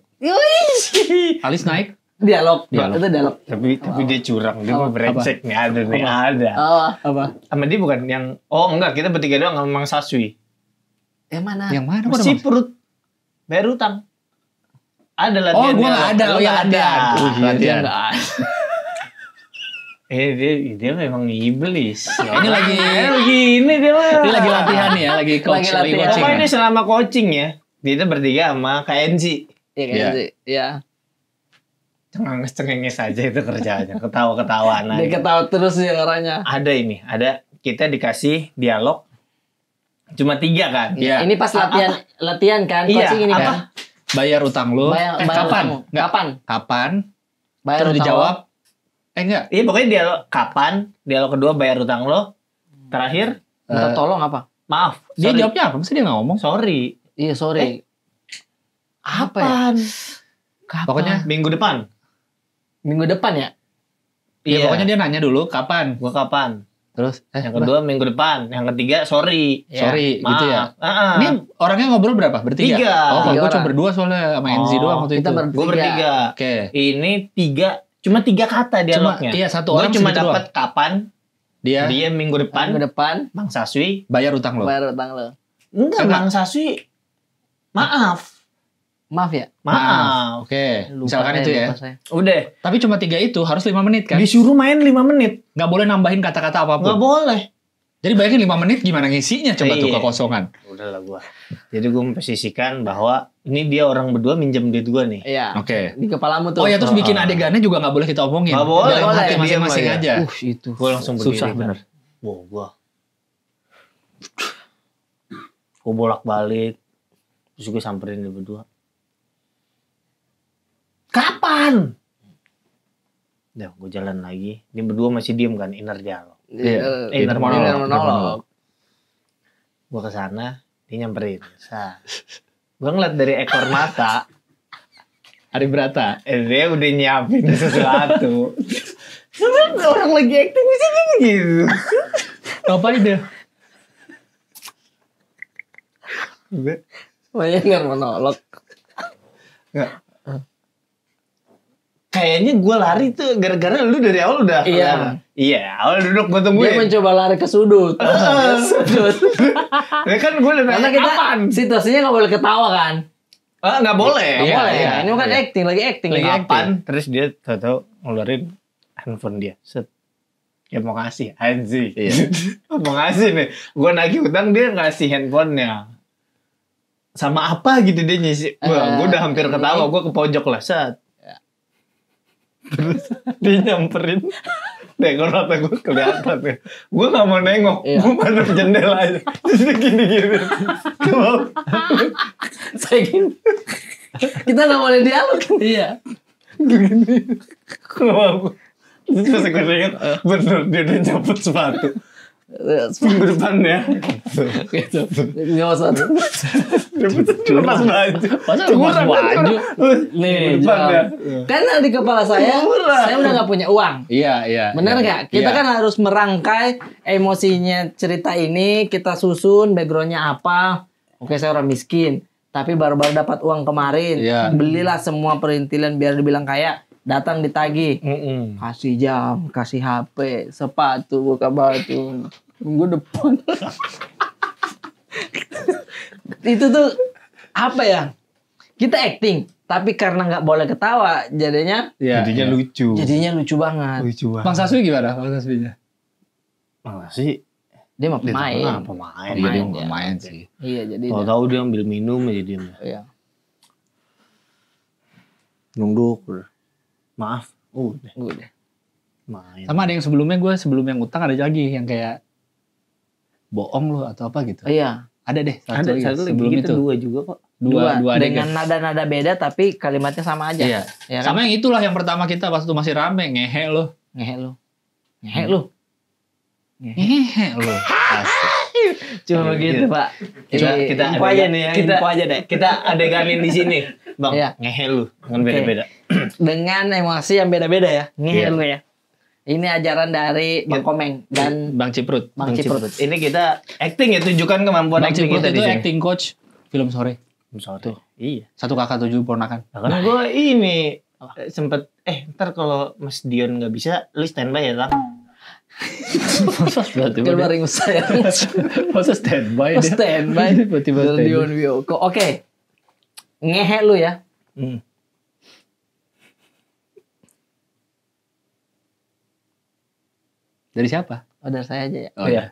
Alis naik. dialog. Dialog. Itu dialog. Tapi dia curang, dia mau brengsek nih ada nih ada. Apa? Sama dia bukan yang enggak, kita bertiga doang sama Mang Saswi. Yang mana? Yang mana? Mesti perut bayar utang. Ada latihan. Oh, gua nggak ada. Lu Oh, yang nggak ada. Dia Latihan. nggak ada. Dia memang iblis. Ini lagi Begini dia mah. ini lagi latihan nih ya, lagi coach, Lagi lagi latihan. coaching. Pokoknya ya. ini selama coaching ya. Kita bertiga sama KNZ. Iya Iya. kan sih. Iya. Cengenges aja itu kerjanya. Ketawa-ketawaan Dia aja. ketawa terus ya orangnya. Ada kita dikasih dialog cuma 3 kan. Iya. Ini pas latihan kan, Iya, coaching ini apa? kan. Bayar utang lu. Bayar Kapan? utangmu. Enggak. Kapan? Kapan? Bayar Terus utang dijawab. Enggak. Iya pokoknya dialog kapan, dialog kedua bayar utang lo, terakhir lo. Minta tolong apa? maaf. Dia sorry. jawabnya apa? Masa dia nggak ngomong? Sorry. Iya, sorry. Apa ya? Kapan? Pokoknya Minggu depan. Minggu depan ya? ya pokoknya dia nanya dulu kapan. Gua kapan? Terus Yang kedua minggu depan, yang ketiga sorry. sorry Maaf. gitu ya. Ah, Ini orangnya ngobrol berapa? Bertiga? 3. Oh, kalau 3 gue cuma orang. berdua soalnya sama Enzi Oh, doang waktu kita itu. Gue bertiga. Oke. Ini 3, cuma 3 kata Cuma dialognya. iya satu Gue orang cuma segitu doang. dapat kapan, Dia dia minggu depan, Minggu depan Bang Saswi. bayar utang lo. bayar utang lo. Enggak, Enggak. Bang Saswi. Maaf. Maaf ya? Maaf. Oke. Lupa Misalkan saya, itu ya. lupa saya. Udah. Tapi cuma 3 itu harus 5 menit kan? Disuruh main 5 menit. Nggak boleh nambahin kata-kata Nggak apapun. boleh. Jadi bayangin 5 menit gimana ngisinya coba tuh Iya. kekosongan. Udah lah gua. Jadi gua memposisikan bahwa ini dia orang berdua minjem duit gua nih. Iya. Oke. Di kepalamu tuh. Oh ya terus bikin Ah. adegannya juga nggak boleh kita omongin. Nggak boleh, Dalam hati boleh. masing-masing Diam aja. Itu. Gua langsung berdiri. Susah kan. bener. Wow, gua bolak-balik. Terus gue samperin dia berdua. Kapan? Udah, gue jalan lagi. Dia berdua masih diem kan, inner dialog. Iya. Inner monolog. monolog. Gue kesana, dia nyamperin. Gue ngeliat dari ekor mata, Ari Brata. dia udah nyiapin sesuatu. Sebenernya orang lagi acting bisa gitu. Ngapain dia? Banyak nggak monolog. Nggak. Kayaknya gue lari tuh gara-gara lu dari awal udah. Iya. Iya, awal duduk gue Dia tungguin. mencoba lari ke sudut. Sudut. Ya kan gue udah Karena nanya kita kapan? situasinya nggak boleh ketawa kan? Nggak boleh. Nggak Iya, boleh. iya, Ini bukan iya. acting, lagi acting. Lagi Lagi kapan? Terus dia tahu-tahu ngeluarin handphone dia. Set. Ya mau ngasih, anjing. Iya. Mau ngasih nih. Gue nagih utang dia ngasih handphonenya. Sama apa gitu dia nyisi. Gue udah hampir ketawa. Gue ke pojok lah. Set. Terus dia nyamperin. Deh, kalau mata gue kelihatan ya. Gue gak mau nengok. Iya. Gue madep jendela aja. Terus dia gini-gini. Saya gini. Kita nggak boleh dialog. Iya. Gini. Gak mau. Terus gue ingat. Bener, dia udah nyabut sepatu. Minggu depannya. Gitu. Nggak usah. Lepas baju. Masa lepas baju? Nih, Depannya. karena di kepala saya udah nggak punya uang. Iya. Bener nggak? Kita kan harus merangkai emosinya cerita ini, kita susun backgroundnya apa. Oke, saya orang miskin, tapi baru-baru dapat uang kemarin. Iya. Belilah semua perintilan biar dibilang kaya. Datang ditagih, Mm-mm. kasih jam, kasih HP, sepatu, buka batu, tunggu depan. Itu tuh apa ya? Kita acting, tapi karena nggak boleh ketawa, jadinya Jadinya lucu. lucu banget. Lucu banget. Bang Saswi gimana? Bang Saswinya? Masa sih? Dia mah pemain. Pemain. Iya, dia Pemain, pemain sih. Iya, jadi Tahu-tahu dia ambil minum aja dia. iya. Nunduk. Maaf. Udah. Udah. Main. Sama ada yang sebelum yang utang ada lagi yang kayak bohong lo atau apa gitu. Iya. Ada deh satu Ada lagi satu lagi sebelum kita itu. dua juga kok. Dua dengan adegan. nada-nada beda tapi kalimatnya sama aja. Iya. Ya kan? Sama yang itulah yang pertama kita pas itu masih rame ngehe lo. Ngehe lu. Ngehe lu. Ngehe lo. Cuma begitu, Pak. Kita info aja nih ya, kita, info aja deh. Kita adeganin di sini. Bang, Iya. ngehe lu. Kan beda-beda. Dengan emosi yang beda-beda ya. Ngehe Iya. lu ya. Ini ajaran dari Bang Komeng dan Bang Ciprut. Bang Ciprut. Ini kita acting ya, tunjukkan kemampuan Bang acting Ciprut kita di itu sini. acting coach film sore. Tuh. Iya. 1 kakak 7 ponakan. Nah, karena gue ini sempet ntar kalau Mas Dion nggak bisa, lu standby ya, Tang. keluar ring saya. Masa standby dia? Standby. Tiba-tiba standby. Dion Wiyoko. Oke. Ngehe lu ya. Dari siapa? Oh, dari saya aja ya. Oh iya.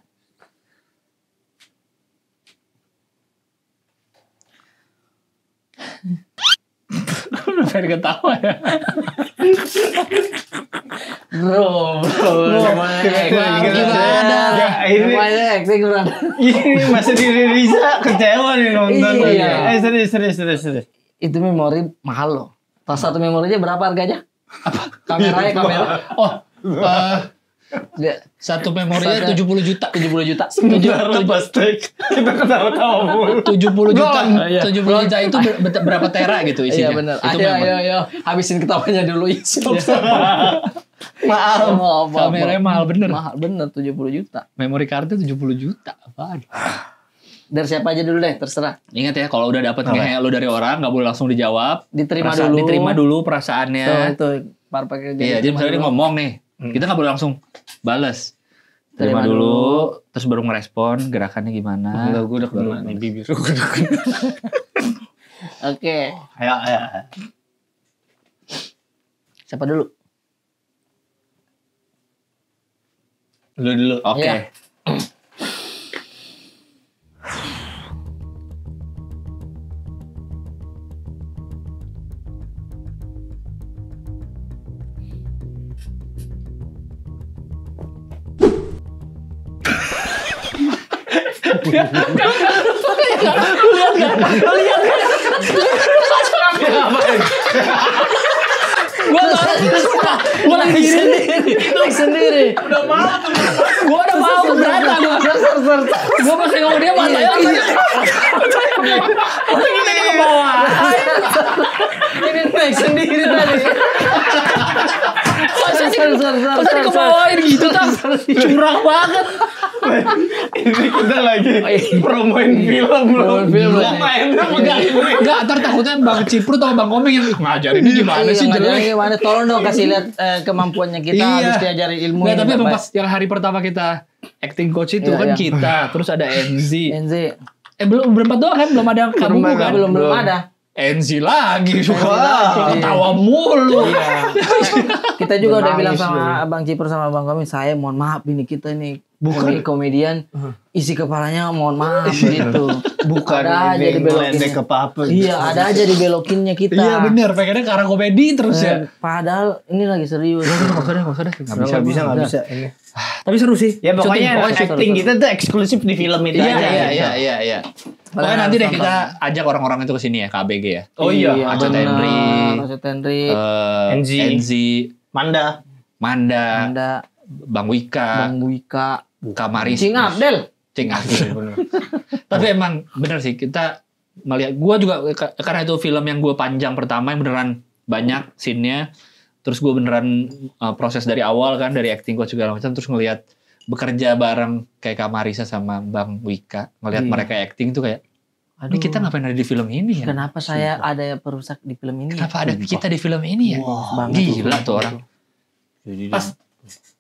Udah pengen ketawa ya. Bro, gimana? Ya, ini- Semuanya acting udah. Ini masih di Riza kecewa nih nonton. Iya. Serius. Itu memori mahal loh. Tas satu memorinya berapa harganya? Kameranya kamera. Oh, Dia satu memorinya 70 juta. 70 juta. Sebentar pas take. Kita ketawa-tawa mulu. 70 juta. Iya. 70 juta itu berapa tera gitu isinya? Iya benar. Itu Ayo. Habisin ketawanya dulu. Maaf. Kameranya mahal bener. Mahal bener 70 juta. Memory cardnya 70 juta. Apaan? Dari siapa aja dulu deh, terserah. Ingat ya, kalau udah dapet ngehe lo dari orang, nggak boleh langsung dijawab. Diterima dulu perasaannya. Itu parpek. Iya, jadi misalnya dia ngomong nih, kita nggak boleh langsung balas. Terima dulu, terus baru ngerespon gerakannya gimana. Enggak, gue udah kena nih bibir. Gue udah kena. Oke. Ayo. Siapa dulu? Lu dulu. Oke. Iya. Gue lagi sendiri. Like sendiri. Udah mau tuh. Gue udah mau keberatan. Gue masih ngomong dia matanya lagi. Kita ke bawah. Ini like sendiri tadi. Masa dikebawain gitu tak? Curang banget. Ini kita lagi promoin film loh. film Gua lagi. mainnya pegang ini. Enggak, ntar takutnya Bang Ciprut atau Bang Komeng yang ngajarin ini gimana sih jelek. Gimana? Tolong dong kasih lihat kemampuannya kita, harus diajari ilmu. Nggak, ini, tapi Bapak. pas yang hari pertama kita acting coach itu Iya, kan iya. kita, terus ada Enzi. Enzi. Belum berempat doang kan, belum ada kamu kan? Belum ada. Enzi lagi, lagi. ketawa mulu. Kita juga udah Nangis bilang sama Bang Cipur sama Bang Komeng, saya mohon maaf ini kita nih Bukan. komedian isi kepalanya mohon maaf gitu. Bukan Ada aja ini dibelokin. ngeledek ke apa. Iya, ada aja dibelokinnya kita. Iya bener, pengennya ke arah komedi terus ya. Padahal ini lagi serius. Nggak usah deh. Nggak bisa. Nggak bisa. Ini. Tapi seru sih. Ya pokoknya Syuting, acting kita tuh eksklusif di film itu aja. Iya. Pokoknya nanti deh kita ajak orang-orang itu ke sini ya, ke ABG ya. Oh iya, Acat Henry, Acat Henry, Enzi. Manda. Anda, Bang Wika, Bang Wika, Kamaris, Cing Abdel. Cing Abdel. Tapi emang bener sih kita melihat, gue juga karena itu film yang gue panjang pertama yang beneran banyak scene-nya, terus gue beneran proses dari awal kan, dari acting coach segala macam, terus ngelihat bekerja bareng kayak Kamarisa sama Bang Wika, ngelihat mereka acting tuh kayak, ini kita ngapain ada di film ini ya? Kenapa saya ada perusak di film ini? Kenapa ada kita di film ini ya? Gila tuh orang. Pas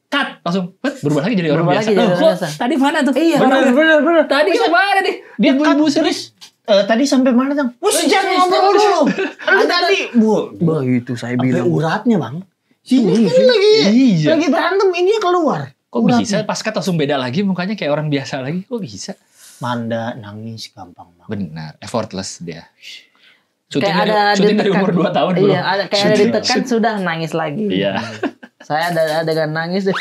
cut langsung berubah lagi jadi orang biasa. Tadi mana tuh? Iya, Bener. Tadi kemana nih? Dia ibu serius. Tadi sampai mana Bang? Jangan ngobrol dulu. Tadi, Bah, itu saya sampai bilang. uratnya Bang. Sini kan lagi berantem, ini keluar. Kok bisa pas cut langsung beda lagi mukanya kayak orang biasa lagi? Kok bisa? Manda nangis gampang Bang. Benar, effortless dia. Kayak ada Syuting dari ditekan. umur 2 tahun belum. Iya, kayak ada ditekan sudah nangis lagi. Iya. Saya ada adegan nangis deh.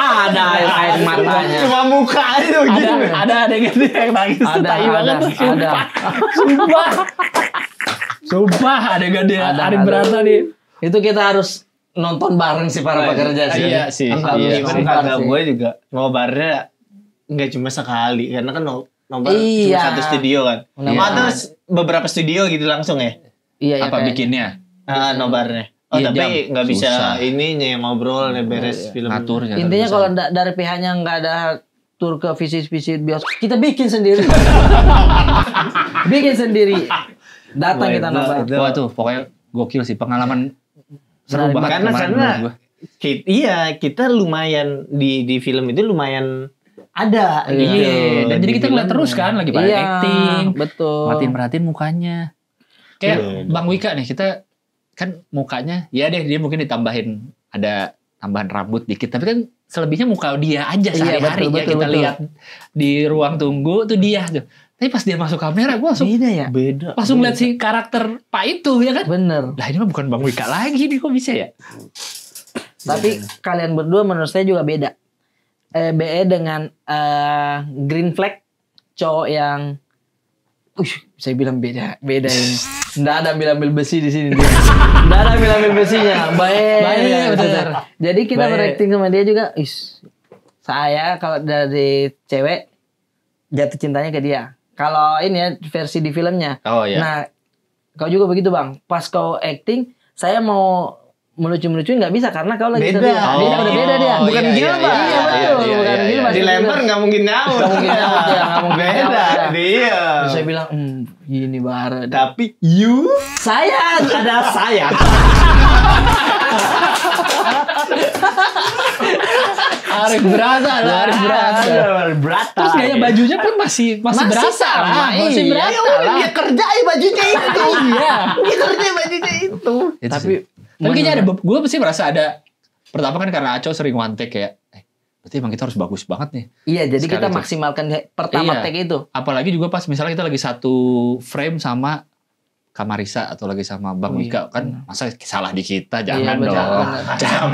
Ada air matanya. Cuma muka aja gitu. Ada adegan dia yang nangis. Tai banget tuh, Sumpah adegan dia Arif Brata nih. Itu kita harus nonton bareng sih para pekerja sih. Iya sih. Even kakak gue juga nobarnya nggak cuma sekali, karena kan nobar cuma satu studio kan. Atau beberapa studio gitu langsung ya. Iya, Apa bikinnya? Nobarnya. Oh Iya, tapi nggak bisa susah. ininya ngobrol beres film. Ngaturnya. Intinya kalau dari pihaknya nggak ada tur ke visit bioskop, kita bikin sendiri. Bikin sendiri. Datang kita nobar. Wah tuh pokoknya gokil sih pengalaman seru banget Karena kemarin menurut gua. kita lumayan di film itu lumayan ada gitu. Iya, dan jadi kita ngeliat terus kan lagi pada acting, betul. merhatiin mukanya. Kayak Bang Wika nih, kita kan mukanya, ya deh dia mungkin ditambahin ada tambahan rambut dikit, tapi kan selebihnya muka dia aja sehari-hari ya kita lihat di ruang tunggu tuh dia tuh. Tapi pas dia masuk kamera, gue langsung Beda. langsung lihat si karakter Pak itu ya kan. Bener. Lah ini mah bukan Bang Wika lagi nih, kok bisa ya? Tapi kalian berdua menurut saya juga beda. BE dengan Green Flag, cowok yang saya bilang beda ini. Nggak ada ambil besi di sini dia. Nggak ada ambil besinya. Baik, bener. Jadi kita berakting sama dia juga. Saya kalau dari cewek jatuh cintanya ke dia. Kalau ini ya versi di filmnya. Oh iya. Nah, kau juga begitu Bang. Pas kau acting, saya mau melucu-melucuin nggak bisa karena kau lagi Beda. serius. Dia udah beda dia. Bukan Gilbert. Iya betul. Bukan Gilbert. Dilempar nggak mungkin nyawa. Nggak mungkin nyawa dia. Nggak mungkin Beda. nyawa. Dia. Terus saya bilang, gini Bara. Tapi you Saya ada saya. Arif Brata lah, Arif Brata. Brata. Terus gaya bajunya pun masih berasa lah, masih Iya. berasa lah. Dia kerja bajunya itu. Iya. Dia kerja bajunya itu. Tapi kayaknya ada, gue pasti merasa ada. Pertama kan karena Aco sering one take kayak, berarti emang kita harus bagus banget nih. Iya, jadi Sekali kita itu. maksimalkan pertama Iya. take itu. Apalagi juga pas misalnya kita lagi satu frame sama Kamarisa atau lagi sama Bang Wika kan, masa salah di kita, jangan Iya, dong. benar. Jangan.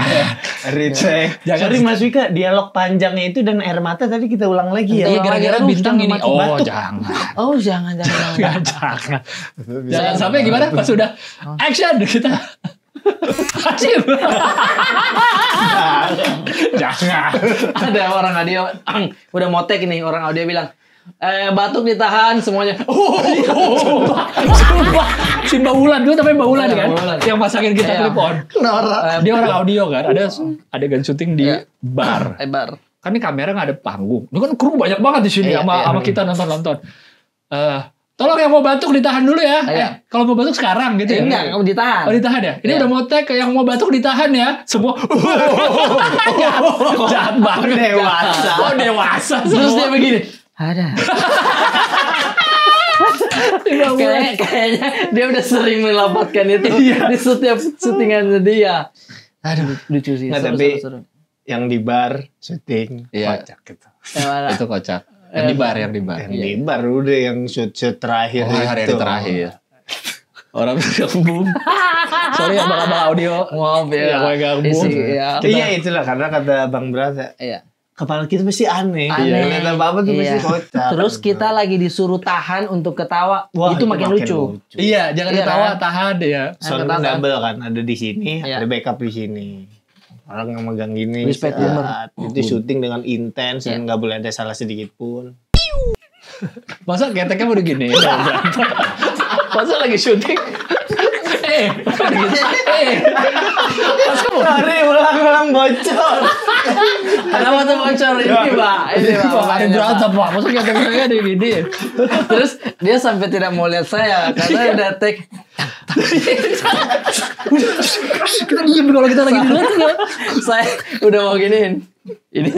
Recek. Sorry Mas Wika, dialog panjangnya itu dan air mata tadi kita ulang lagi ya. Iya, gara-gara Aduh, bintang jangan ini. mati Oh, batuk. jangan. Oh, jangan. Jangan. Jangan sampai gimana pas sudah action kita. Action. Jangan. Ada orang audio udah mau take nih, orang audio bilang batuk ditahan semuanya. Sumpah. Si Mbak Wulan dulu tapi Mbak Wulan kan yang pasangin kita Iya. clip on. Dia orang audio kan. Ada adegan syuting di bar. Bar. Kan ini kamera nggak ada panggung. Ini kan kru banyak banget di sini sama kita nonton. Tolong yang mau batuk ditahan dulu ya. Kalau mau batuk sekarang gitu ya. Enggak, kamu ditahan. Oh ditahan ya? Ini udah mau tag yang mau batuk ditahan ya. Semua jahat banget. Dewasa. Oh dewasa. Terus dia semua. begini. Ada. Kayaknya dia udah sering melaporkan itu di setiap syutingannya dia. Aduh. Lucu sih. Nggak, Seru, tapi seru. yang di bar syuting. Iya. Kocak gitu. Yang mana? Itu kocak. Yang di bar. Yang di bar udah yang shoot terakhir Hari itu. terakhir. Orang gabung. Sorry abang-abang audio. Maaf ya. Gue gabung. Iya. Iya itulah karena kata Bang Brata. Iya. Kepala kita pasti aneh. Aneh. Lihat apa tuh Iya. pasti kocak. Terus kita lagi disuruh tahan untuk ketawa, Wah, itu makin lucu. Iya, jangan Iya ketawa, kan? tahan ya. Sound Ketawa. double kan, ada di sini, Iya. ada backup di sini. Orang yang megang gini, Respect saat bener. itu syuting dengan intens dan Iya. nggak boleh ada salah sedikit pun. Masa keteknya mau begini? Masa lagi syuting? Sorry, ulang bocor. Kenapa tuh bocor ini, Pak? Ini, Pak. Ada makanya, Pak. berantem Pak. Masa keteknya ada gini? Terus dia sampai tidak mau lihat saya karena udah take. Kita diem kalau kita lagi di luar tuh. Saya udah mau giniin. Ini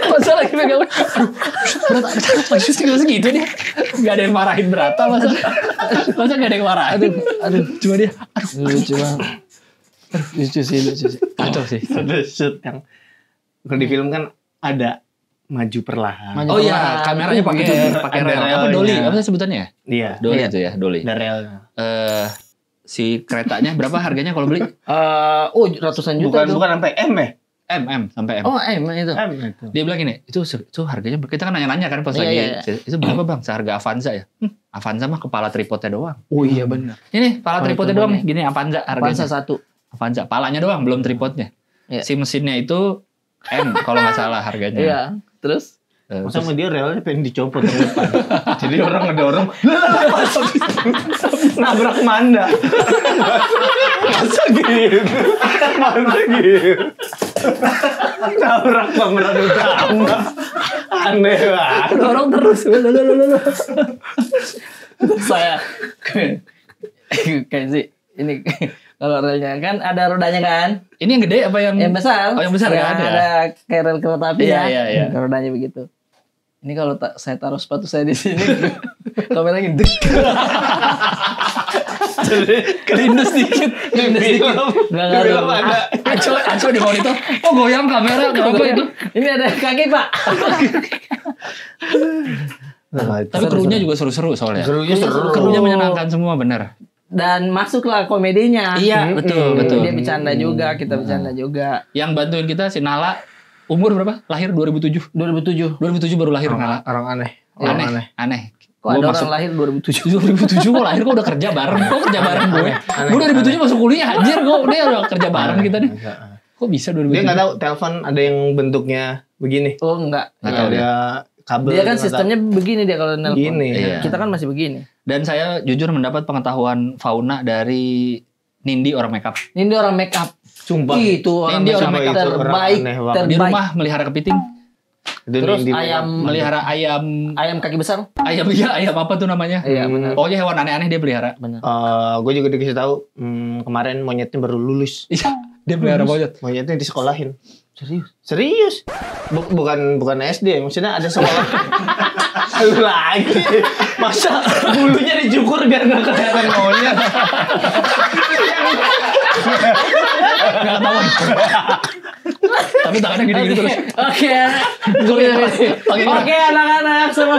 Masa lagi megang. Berata, lagi syuting masa gitu dia. Gak ada yang marahin Berata masa. Masa gak ada yang marahin. aduh, Cuma dia. lucu banget. Lucu sih. Kacau sih. Ada shoot yang kalau di film kan ada maju perlahan. Maju. Oh iya, Perlahan. kameranya pakai Ada rel. Apa relnya. dolly? Apa sih sebutannya? Iya, Dolly Iya. itu ya, dolly. ada relnya. Si keretanya berapa harganya kalau beli? Ratusan juta tuh. Bukan sampai M ya? M sampai M. Oh, emang itu. M itu. Dia bilang gini, itu harganya kita kan nanya-nanya kan pas Iya, lagi iya. itu berapa Bang? Seharga Avanza ya? Avanza mah kepala tripodnya doang. Oh iya benar. Ini kepala Oh, tripodnya itu doang bener. nih, gini Avanza Avanza harganya. 1. Avanza, palanya doang, belum tripodnya. Iya. Si mesinnya itu M kalau nggak salah harganya. Iya. Terus Masa sama dia relnya pengen dicopot ke depan. Jadi orang ngedorong, nabrak Manda. Masa gitu? Nabrak pemeran utama. Aneh banget. dorong terus. saya kayak sih ini kalau relnya kan ada rodanya kan, Ini yang gede apa yang yang besar. Oh, yang besar Ya, kan, ya? ada kayak rel kereta api Iya, ya. iya, iya. Rodanya begitu. Ini kalau saya taruh sepatu saya di sini, kameranya gede. kelindus dikit. Kelindus dikit. Nggak ngaruh. Aco di monitor. Oh goyang kamera, kenapa itu? Ini ada kaki Pak. Tapi krunya juga seru-seru soalnya. Serunya seru. Krunya menyenangkan semua, benar. Dan masuklah komedinya. Iya, betul, betul. Dia bercanda juga, kita bercanda juga. Yang bantuin kita si Nala umur berapa? Lahir 2007. 2007. 2007 baru lahir Nala. Orang aneh. Aneh. Kok Gua ada masuk- orang lahir 2007? 2007 kok lahir kok udah kerja bareng. Kok kerja bareng gue? Gue 2007 masuk kuliah anjir kok dia udah kerja bareng kita nih. Kok bisa 2007? Dia nggak tahu telepon ada yang bentuknya begini. Oh enggak. Nggak tahu Ada kabel. Dia kan nggak sistemnya begini dia kalau nelpon. Begini. Iya. Kita kan masih begini. Dan saya jujur mendapat pengetahuan fauna dari Nindi orang makeup. Ini dia orang make up. Sumpah. Itu orang Ini dia make orang up make up. terbaik. Aneh banget. Di Terbaik. rumah melihara kepiting, Itu Terus Nindi ayam melihara ayam kaki besar. ayam apa tuh namanya? Iya benar. Pokoknya hewan aneh-aneh dia pelihara. Benar. Gue juga dikasih tahu kemarin monyetnya baru lulus. Iya, dia pelihara monyet. Monyetnya disekolahin. Serius. Serius? Bukan SD, maksudnya ada sekolah. Lu lagi. Masa bulunya dicukur biar nggak kelihatan monyet? Nggak ketahuan. Tapi tangannya gini-gini terus. Oke. Pakai Oke anak-anak semua.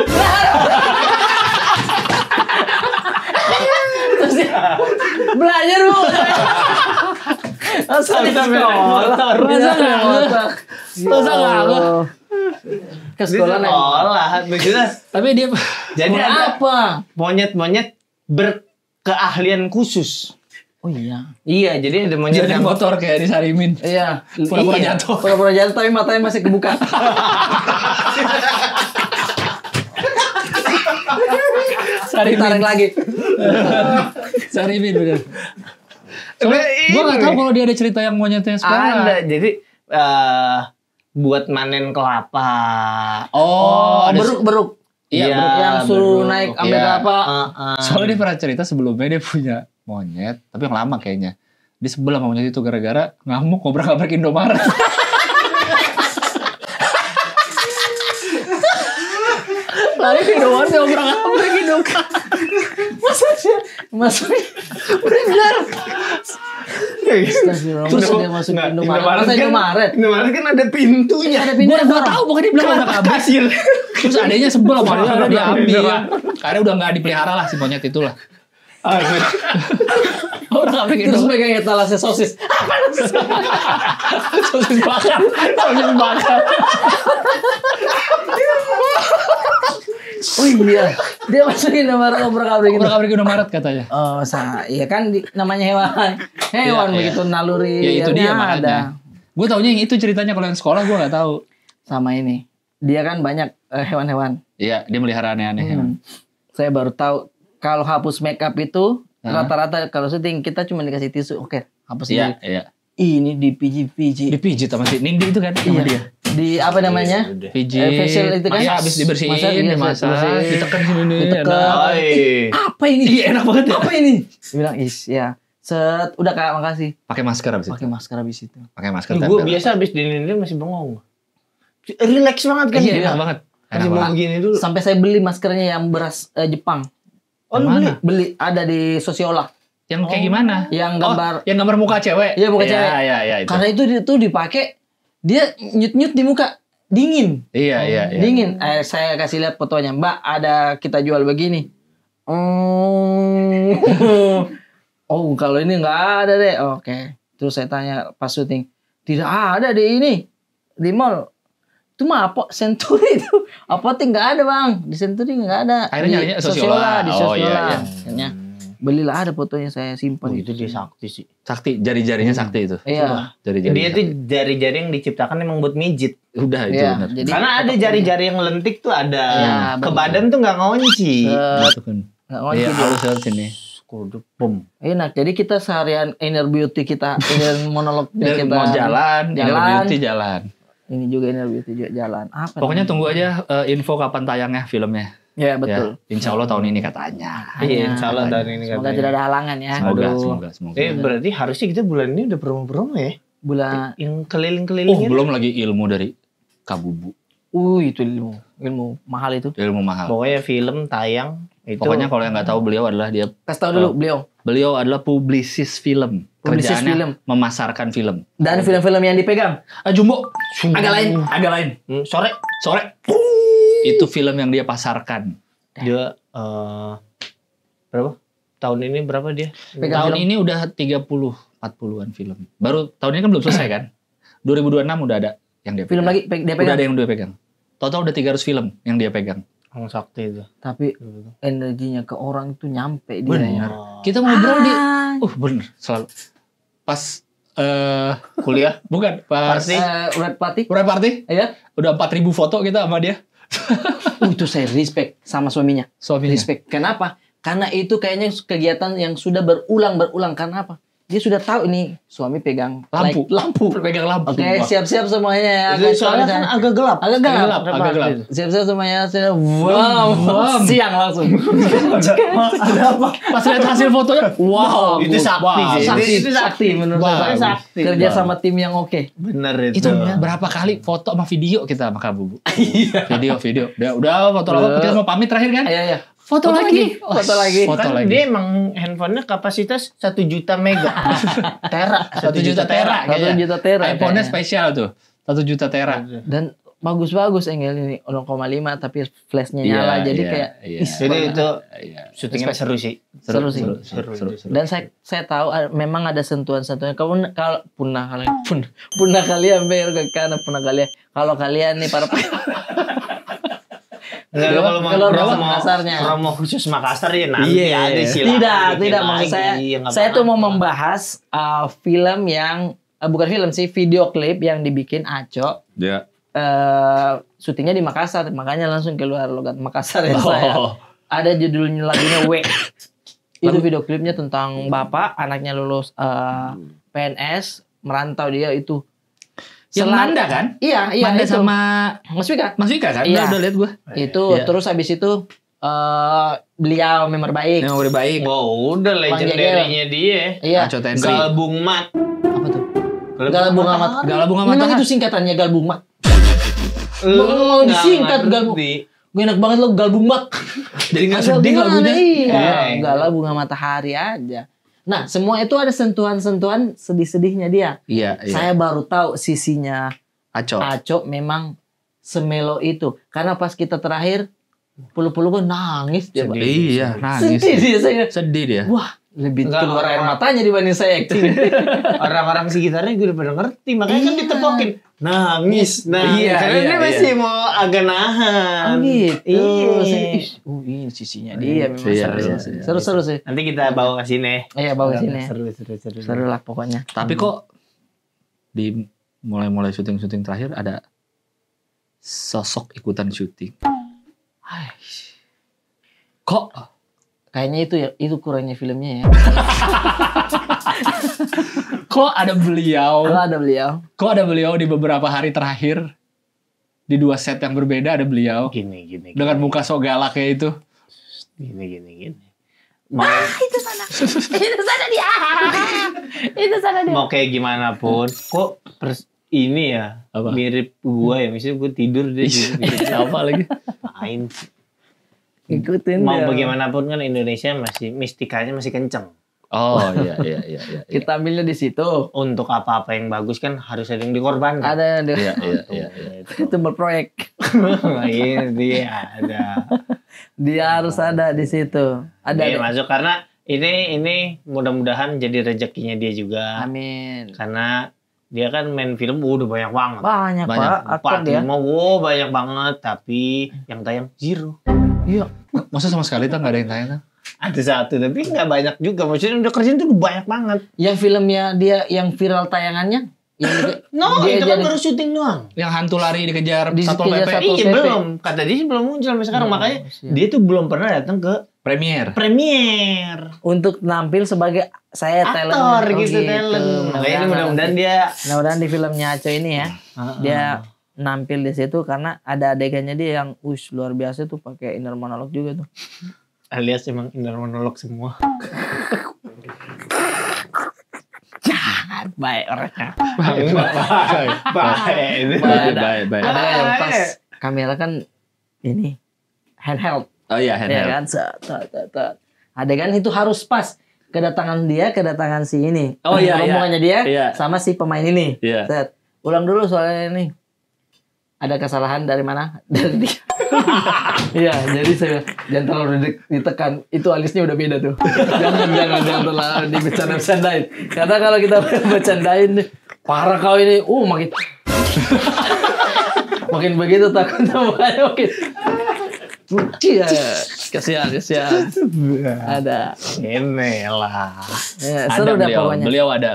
Terus dia, belajar Bu. Masa di sekolah. Masa nggak? Masa nggak? Ke sekolah naik. Sekolah, maksudnya. Tapi dia Jadi Mau ada apa? monyet-monyet berkeahlian khusus. Oh iya. Iya, jadi ada monyet jadi yang motor kayak disarimin. Iya. Pura-pura Iya. jatuh. Pura-pura jatuh tapi matanya masih kebuka. Tarik lagi. Sarimin bener. Soalnya Gue gak ini. tahu kalau dia ada cerita yang monyetnya sekolah. Ada, jadi buat manen kelapa. Oh, ada Beruk-beruk. Iya, yang suruh beruk. naik ambil Iya, kelapa. Soalnya dia pernah cerita sebelumnya dia punya monyet, tapi yang lama kayaknya. Dia sebel sama monyet itu gara-gara ngamuk ngobrak-ngabrak Indomaret. Lari ke Indomaret ngobrak-ngabrak Indomaret. Maksudnya Udah benar. Astagfirullah, masa dia masuk Nggak, Indomaret? Indomaret Masa kan- Indomaret? Indomaret kan ada pintunya. Ada pintu Gue dorong. tahu pokoknya dia bilang udah habis. Kasir. Terus adanya sebel sama dia, Sama diambil. dia. Karena udah nggak dipelihara lah si monyet itulah. Orang Afrika terus pegang etalase sosis. Sosis bakar. Sosis bakar. Oh iya, dia masukin Indomaret obrak-abrik gitu. Obrak-abrik Indomaret katanya. Oh, iya kan namanya hewan. Hewan Iya, begitu naluri. Ya itu dia ada. makanya. Gue taunya yang itu ceritanya, kalau yang sekolah gue nggak tahu. Sama ini. Dia kan banyak hewan-hewan. Iya, dia melihara aneh-aneh. Saya baru tahu kalau hapus makeup itu rata-rata kalau syuting kita cuma dikasih tisu. Oke, hapus Iya, sendiri. iya. Ini dipijit-pijit. Dipijit sama si Nindi itu kan sama dia. Di apa namanya? Pijit. Facial itu kan. Masa habis dibersihin, Masak, iya, dimasak, dibersihin. ditekan sini nih. Ditekan. enak. Apa ini? Iya, enak banget ya. Apa ini? Dia bilang, ya. Set, udah Kak, makasih. Pakai masker habis itu. Pakai masker habis itu. Pakai masker. Gue tempel. biasa habis dinilai masih bengong. Relax banget kan. Iya, enak banget. Masih Enak mau banget. begini dulu. Sampai saya beli maskernya yang beras Jepang. Oh, lu Mana? beli? Beli ada di Sosiola. Yang kayak gimana? Yang Oh, gambar. yang gambar muka cewek. Iya, muka cewek. Iya, iya, itu. Karena itu dipakai dia nyut-nyut di muka. Dingin. Iya, iya, iya. Dingin. Saya kasih lihat fotonya. Mbak, ada kita jual begini. Oh, kalau ini nggak ada deh. Oke. Terus saya tanya pas syuting. Tidak ada di ini. Di mall. Itu mah apa? Century itu. Apotek nggak ada bang. Di Century nggak ada. Akhirnya Di nyarinya Sosiola. Di Oh, Sosiola. iya, iya. Akhirnya belilah, ada fotonya saya simpan. Oh, itu dia sakti sih. Sakti, jari-jarinya sakti itu. Iya. Jari-jari. Dia tuh jari-jari yang diciptakan emang buat mijit. Udah itu Iya, benar. jadi- Karena ada jari-jari yang lentik tuh ada. Iya, Ke betul. badan tuh nggak ngunci. Masukin. Nggak ngunci Iya, dia. halus halus sini. Kudu pom. Enak. Jadi kita seharian inner beauty kita, inner monolognya Dan kita. mau jalan, inner Jalan. beauty jalan. Ini juga inner beauty juga jalan. Apa? Pokoknya namanya? tunggu aja info kapan tayangnya filmnya. Ya betul. Ya, insya Allah tahun ini katanya. Iya, insya Allah tahun ini Semoga katanya. tidak ada halangan ya. Semoga, Aduh. semoga. Berarti harusnya kita bulan ini udah promo-promo ya. Bulan. Yang Oh, keliling-kelilingnya. belum lagi ilmu dari Kabubu. Itu ilmu mahal itu. Ilmu mahal. Pokoknya film tayang itu. Pokoknya kalau yang nggak tahu, beliau adalah Kasih tahu dulu beliau. beliau adalah publisis film. Publisis Kerjaannya film. memasarkan film. Dan film-film yang dipegang Jumbo. agak lain, agak lain. Sore Sore. Itu film yang dia pasarkan. dia berapa? Tahun ini berapa dia? Pegang Tahun film. ini udah 30-40an film. Baru tahun ini kan belum selesai kan? 2026 udah ada yang dia Film pegang. lagi dia Udah pegang. ada yang dia pegang. Total udah 300 film yang dia pegang. Orang sakti itu. Tapi energinya ke orang itu nyampe dia. Bener. Oh. Kita ngobrol di Ah. bener selalu pas Kuliah. bukan pas Party. Red Party. Red Party Ya. udah 4.000 foto kita sama dia. Itu saya respect sama suaminya. Suaminya. Respect. Kenapa? Karena itu kayaknya kegiatan yang sudah berulang. Karena apa? Dia sudah tahu ini suami pegang Lampu. lampu. Pegang lampu. Oke, Wah. siap-siap semuanya ya. Soalnya kan agak gelap. agak gelap. agak gelap. Siap-siap semuanya. Wow, Bam. siang langsung. Ada apa? Pas lihat hasil fotonya, wow. Itu sakti wow. sih. Sakti, Itu sakti menurut Wow. saya. Sakti. Kerja sama tim yang oke. Bener Itu berapa kali foto sama video kita sama Kak Bubu. Video. Udah foto lama kita mau pamit terakhir kan? Iya. Foto lagi. Foto lagi. Foto Kan lagi. dia emang handphonenya kapasitas 1 juta mega. Tera. 1 juta tera. 1 juta tera. iPhone-nya kayaknya. spesial tuh. 1 juta tera. Dan bagus-bagus Engel ini 0,5 tapi flashnya nyala jadi kayak Jadi itu Iya. syutingnya seru sih. Seru sih. Seru. dan saya tahu memang ada sentuhan-sentuhan kamu kalau punah kalian ber ke kanan punah kalian kalau kalian nih para Enggak Kalau kalau mau promo promo Makassarnya. promo khusus Makassar ya nanti Iya. ada sih. tidak maksud saya tuh mau membahas film yang bukan film sih video klip yang dibikin Aco Ya. syutingnya di Makassar makanya langsung keluar logat Makassar ya saya ada judulnya lagunya W itu video klipnya tentang bapak anaknya lulus PNS merantau dia itu Yang Manda kan? iya Manda itu. sama Mas Wika Mas Wika kan? Iya. Udah lihat gua. itu Iya. terus habis itu beliau member baik Yang udah baik. Wow, udah legendarinya dia. iya Aco Tendri. Galbung Mat. apa tuh Galbung Amat Galak bunga memang matahari. itu singkatannya Galbung Mat Lu mau nggak disingkat ngerti. Galbung gue enak banget lo Galbung Mat Jadi nggak Ada sedih hubungan, lagunya. iya. Iya. Enggak lah bunga matahari aja. Nah, semua itu ada sentuhan-sentuhan sedih-sedihnya dia. Iya, iya. Saya baru tahu sisinya Aco. Aco memang semelo itu. Karena pas kita terakhir puluh-puluh gue nangis dia. Pak. Iya, nangis. Sedih dia saya. Sedih dia. Wah, lebih Enggak, keluar air orang- matanya dibanding saya acting. Orang-orang sekitarnya gue udah pada ngerti, makanya kan Iya. ditepokin. Nangis. Iya, Karena iya, dia iya. masih mau agak nahan. Oh gitu. Iya. Saya, ini sisinya dia memang Iya, seru, iya, sih. iya. Seru-seru sih. Nanti kita bawa ke sini. Iya, bawa ke sini. Seru. Seru lah pokoknya. Tapi kok di mulai syuting-syuting terakhir ada sosok ikutan syuting. Kok Kayaknya itu kurangnya filmnya ya. kok ada beliau? Kalau ada beliau. Kok ada beliau di beberapa hari terakhir di 2 set yang berbeda ada beliau Gini. dengan muka sok galak kayak itu. Gini. Itu sana dia. Itu sana dia. Mau kayak gimana pun, kok ini ya Apa? mirip gua ya. Misalnya gua tidur dia gitu. Apa lagi? Main. Ikutin Mau dia. bagaimanapun kan Indonesia masih mistikanya masih kenceng. Oh iya. Kita ambilnya di situ. Untuk apa-apa yang bagus kan harus ada yang dikorbankan. Ada di Iya. itu berproyek. Ini dia ada. Dia harus ada di situ. Ada. Dia masuk karena ini mudah-mudahan jadi rezekinya dia juga. Amin. Karena dia kan main film udah banyak banget. Banyak, Banyak. Pak. Aktor dia. 4, 5, banyak banget. Tapi yang tayang 0. Iya. Masa sama sekali tuh nggak ada yang tanya tuh? Ada 1 tapi nggak banyak juga. Maksudnya udah kerjaan tuh banyak banget. Yang filmnya dia yang viral tayangannya yang No, dia itu kan jadi- baru syuting doang. Yang hantu lari dikejar Dikejar Satpol PP. Satpol Iya PP. belum. Kata dia sih belum muncul sampai sekarang. Oh, Makanya siap. dia tuh belum pernah datang ke Premier. premier. untuk nampil sebagai saya talent. Aktor Oh, gitu, talent. Makanya ini mudah-mudahan dia Mudah-mudahan di filmnya Aco ini ya, dia nampil di situ karena ada adegannya dia yang luar biasa tuh pakai inner monolog juga tuh. alias emang inner monolog semua. Baik orangnya. Baik. Ada yang pas kamera kan ini handheld. Oh iya, Ya handheld. kan, set. Adegan itu harus pas kedatangan si ini. Oh, iya, rombongannya dia iya. sama si pemain ini. Iya. Set. Ulang dulu soalnya ini. Ada kesalahan dari mana? Dari dia. Iya, jadi saya jangan terlalu ditekan. Itu alisnya udah beda tuh. jangan terlalu dibecanda-becandain. Karena kalau kita bercandain, parah kau ini. Makin begitu takutnya mukanya makin. Iya, kasihan. Ada. Ini lah. Ya, Ada seru dah beliau. pokoknya.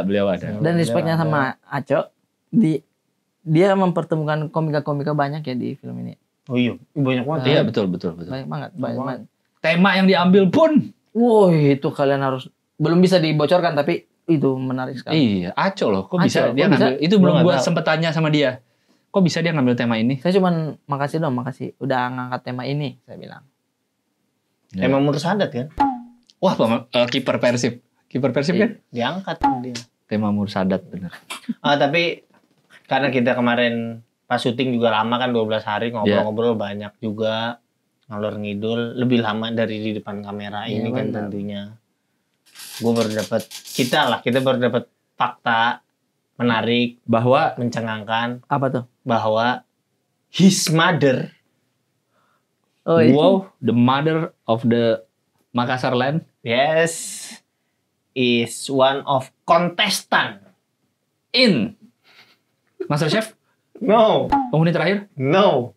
Beliau ada. Dan respeknya sama Aco, dia mempertemukan komika-komika banyak ya di film ini. Oh iya, banyak banget. Iya, betul. Banyak banget. Tema yang diambil pun. Woi, itu kalian harus belum bisa dibocorkan tapi itu menarik sekali. Iya, Aco loh. Kok Aco, bisa dia kok bisa? ngambil? Itu Gua belum nggak gua tahu. sempet tanya sama dia. Kok bisa dia ngambil tema ini? Saya cuman makasih udah ngangkat tema ini, saya bilang. Emang Mursadat kan? Wah, kiper Persib. Kiper Persib kan? Diangkat dia. Tema Mursadat bener. Tapi karena kita kemarin pas syuting juga lama kan 12 hari ngobrol-ngobrol banyak juga ngalor ngidul lebih lama dari di depan kamera Iya, ini kan benar. tentunya. Gue baru dapat kita baru dapat fakta menarik, Bahwa mencengangkan Apa tuh? bahwa his mother Oh, iya. wow, the mother of the Makassar land. yes is one of contestant. In MasterChef No, penghuni terakhir no.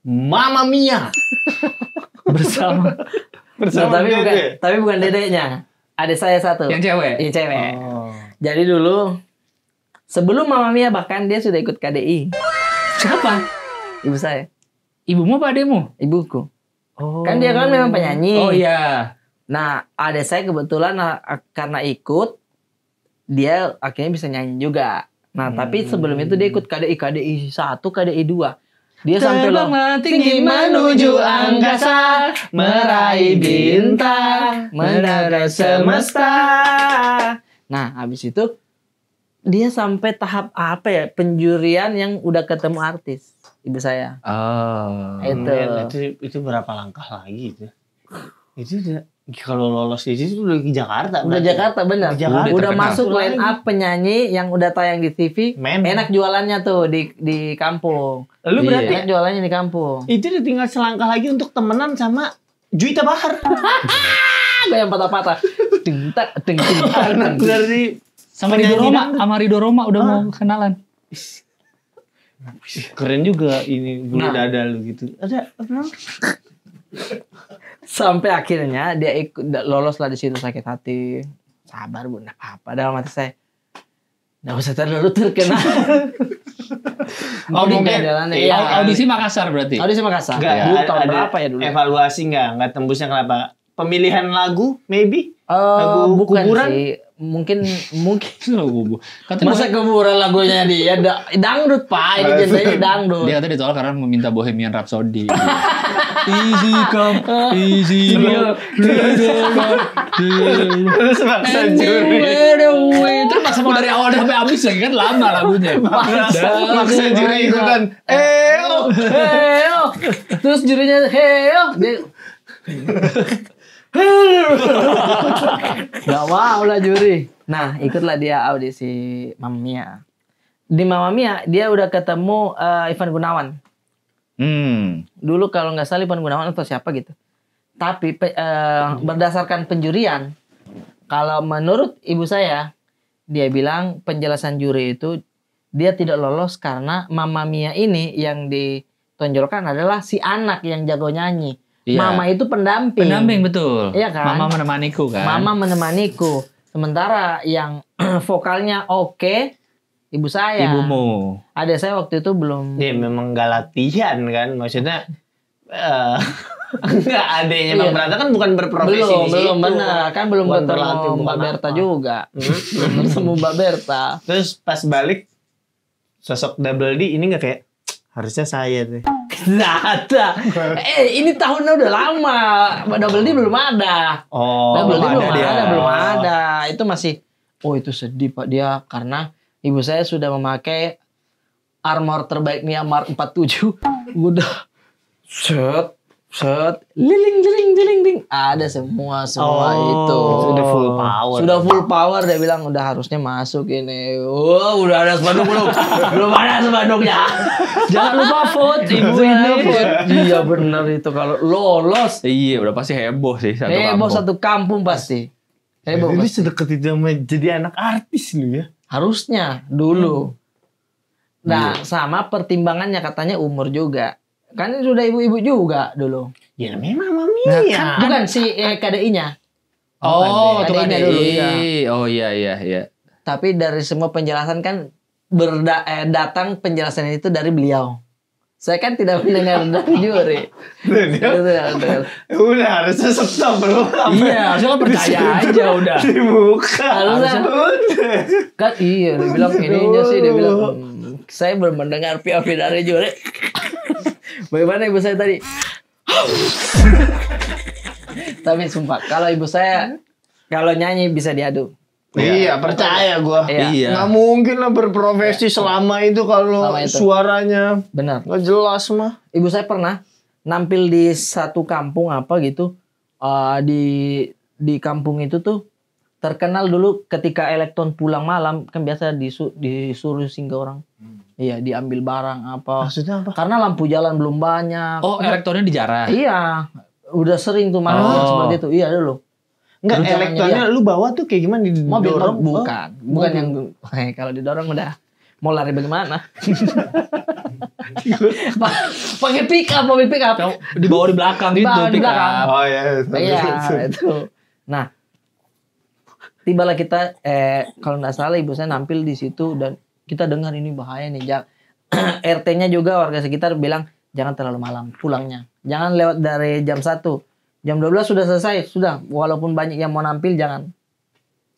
Mamma Mia. bersama Nah, tapi bukan dedeknya. Ada saya satu. yang cewek. Iya, cewek. Oh. Jadi dulu sebelum Mama Mia bahkan dia sudah ikut KDI. Siapa? Ibu saya, Ibumu apa ademu? ibuku. Oh. Kan dia kan memang penyanyi. Oh iya. Nah, adik saya kebetulan karena ikut, dia akhirnya bisa nyanyi juga. Nah, tapi sebelum itu dia ikut KDI 1, KDI 2. Dia sampai Terbanglah tinggi menuju angkasa, meraih bintang, mendarat semesta. Nah, habis itu dia sampai tahap apa ya? Penjurian yang udah ketemu artis. Ibu saya. Oh. Itu. Itu berapa langkah lagi itu? Itu udah Kalau lolos di situ udah ke Jakarta. Udah berarti. Jakarta bener. Di Jakarta. Udah terkenal. masuk line up penyanyi yang udah tayang di TV. Men. Enak jualannya tuh di kampung. Lalu Iya. berarti Enak jualannya di kampung. itu udah tinggal selangkah lagi untuk temenan sama Juwita Bahar. Gue yang patah-patah. Ding tak ding ding tak, Anak ding, ding. dari Sama Rido penyanyi Roma, dangdut. sama Rido Roma udah mau kenalan. Keren juga ini bulu Nah. dada lu gitu. Ada apa? Sampai akhirnya dia lolos lah di situ, sakit hati. Sabar Bu, enggak apa-apa. Dalam hati saya, nggak usah terlalu terkenal. Oh, mungkin jalannya. iya. Iya. Audisi Makassar berarti. Audisi Makassar. Enggak, Dulu ada- tahun ada berapa ya dulu? Evaluasi enggak tembusnya kenapa? Pemilihan lagu maybe? Lagu Bukan kuburan? sih. Mungkin Katanya masa kuburan lagunya dia dangdut Pak, ini genrenya dangdut. dia katanya ditolak karena meminta Bohemian Rhapsody. Easy come, easy go. Terus maksa juri. Terus masa mau dari awal sampai habis lagi kan lama lagunya. Maksa juri ikutan. Oh. Heyo. Terus jurinya heyo. Dia Gak mau lah juri. Nah, ikutlah dia audisi Mamma Mia. Di Mamma Mia dia udah ketemu Ivan Gunawan. Dulu kalau nggak salah Ivan Gunawan atau siapa gitu. Tapi berdasarkan penjurian, kalau menurut ibu saya, dia bilang penjelasan juri itu dia tidak lolos karena Mamma Mia ini yang ditonjolkan adalah si anak yang jago nyanyi. Iya. Mama itu pendamping. Pendamping betul. Iya kan? Mama menemaniku kan. Mama menemaniku. Sementara yang vokalnya oke, ibu saya. Ibumu. Ada saya waktu itu belum. Dia memang gak latihan kan. Maksudnya enggak adanya Bang Iya. Brata kan bukan berprofesi di situ. belum benar. Kan belum Bukan berlatih, ketemu bukan Mbak Berta apa. juga. Belum ketemu Mbak Berta. Terus pas balik sosok Double D ini gak kayak harusnya saya deh. Nggak ada. Ini tahunnya udah lama. Double D belum ada. Oh, Double D belum dia. ada, belum ada. Itu masih, oh itu sedih Pak dia karena ibu saya sudah memakai armor terbaik Myanmar 47. Udah set liling ding. Ada semua itu. Sudah full power. Sudah full power dia bilang udah harusnya masuk ini. Oh, udah ada spanduk belum? Belum ada spanduknya. Jangan lupa vote ibu ini. Iya benar itu kalau lolos. Iya, udah pasti heboh sih satu Heboh kampung. satu kampung pasti. Heboh Jadi pasti. sedekat itu sama jadi anak artis lu ya. Harusnya dulu. Nah, sama pertimbangannya katanya umur juga. Kan sudah ibu-ibu juga dulu. Ya memang Mami Nah, ya. kan, bukan si KDI-nya. Oh, Bukan, itu kan KDI-nya dulu, Oh iya. Tapi dari semua penjelasan kan datang penjelasan itu dari beliau. Saya kan tidak mendengar dari juri. Udah harusnya stop bro. Iya, harusnya kan percaya aja udah. Dibuka. Harusnya. Udah. Kan iya, dia bilang ininya sih, dia bilang saya belum mendengar POV dari juri. Bagaimana ibu saya tadi? Tapi sumpah, kalau ibu saya kalau nyanyi bisa diadu. Iya, percaya gua. Iya. Nggak mungkin lah berprofesi selama itu kalau Selama itu. suaranya Benar. nggak jelas mah. Ibu saya pernah nampil di satu kampung apa gitu. Di kampung itu tuh terkenal dulu ketika elektron pulang malam kan biasa disuruh singgah orang. Iya, diambil barang apa. Maksudnya apa? Karena lampu jalan belum banyak. Oh, elektronnya dijarah. Iya. Udah sering tuh malam Oh. seperti itu. Iya dulu. Enggak, Terus elektronnya lu bawa tuh kayak gimana Mobil didorong? bukan. Bukan yang kalau didorong udah mau lari bagaimana? Pakai pick up, mobil pick up. Dibawa di belakang gitu. Bawa di pick belakang. up. Oh iya. Iya, itu. Nah, tibalah kita kalau nggak salah ibu saya nampil di situ dan kita dengar ini bahaya nih. RT-nya juga warga sekitar bilang jangan terlalu malam pulangnya. Jangan lewat dari jam 1. Jam 12 sudah selesai, sudah. Walaupun banyak yang mau nampil jangan.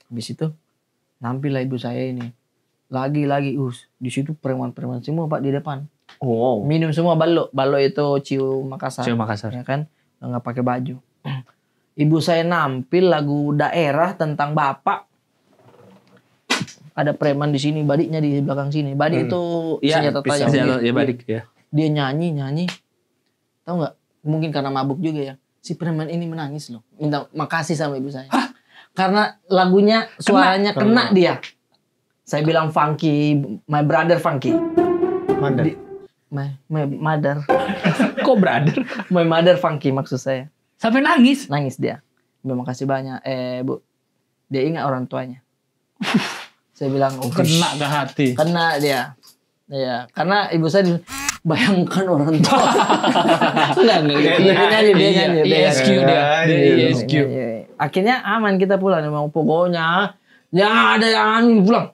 Habis itu nampil lah ibu saya ini. Lagi di situ preman-preman semua Pak di depan. Oh. Minum semua ballo. Ballo itu Ciu Makassar. Ciu Makassar. Ya kan? Nggak pakai baju. Ibu saya nampil lagu daerah tentang bapak. Ada preman di sini, badiknya di belakang sini. Badik itu Iya, senjata pisau tajam. ya badik ya. Dia nyanyi. Tahu nggak? Mungkin karena mabuk juga ya. si preman ini menangis loh. Minta makasih sama ibu saya. Karena lagunya suaranya kena dia. Saya bilang funky, my brother funky. Mandar. My mother. Kok brother? My mother funky maksud saya. Sampai nangis. Nangis dia. Terima kasih banyak. Bu, dia ingat orang tuanya. Saya bilang, Kena ke hati. kena dia. Ya, karena ibu saya bayangkan orang tua. Enggak. Dia nyanyi. ISQ dia. ISQ. Akhirnya aman kita pulang. Memang pokoknya jangan ada yang pulang.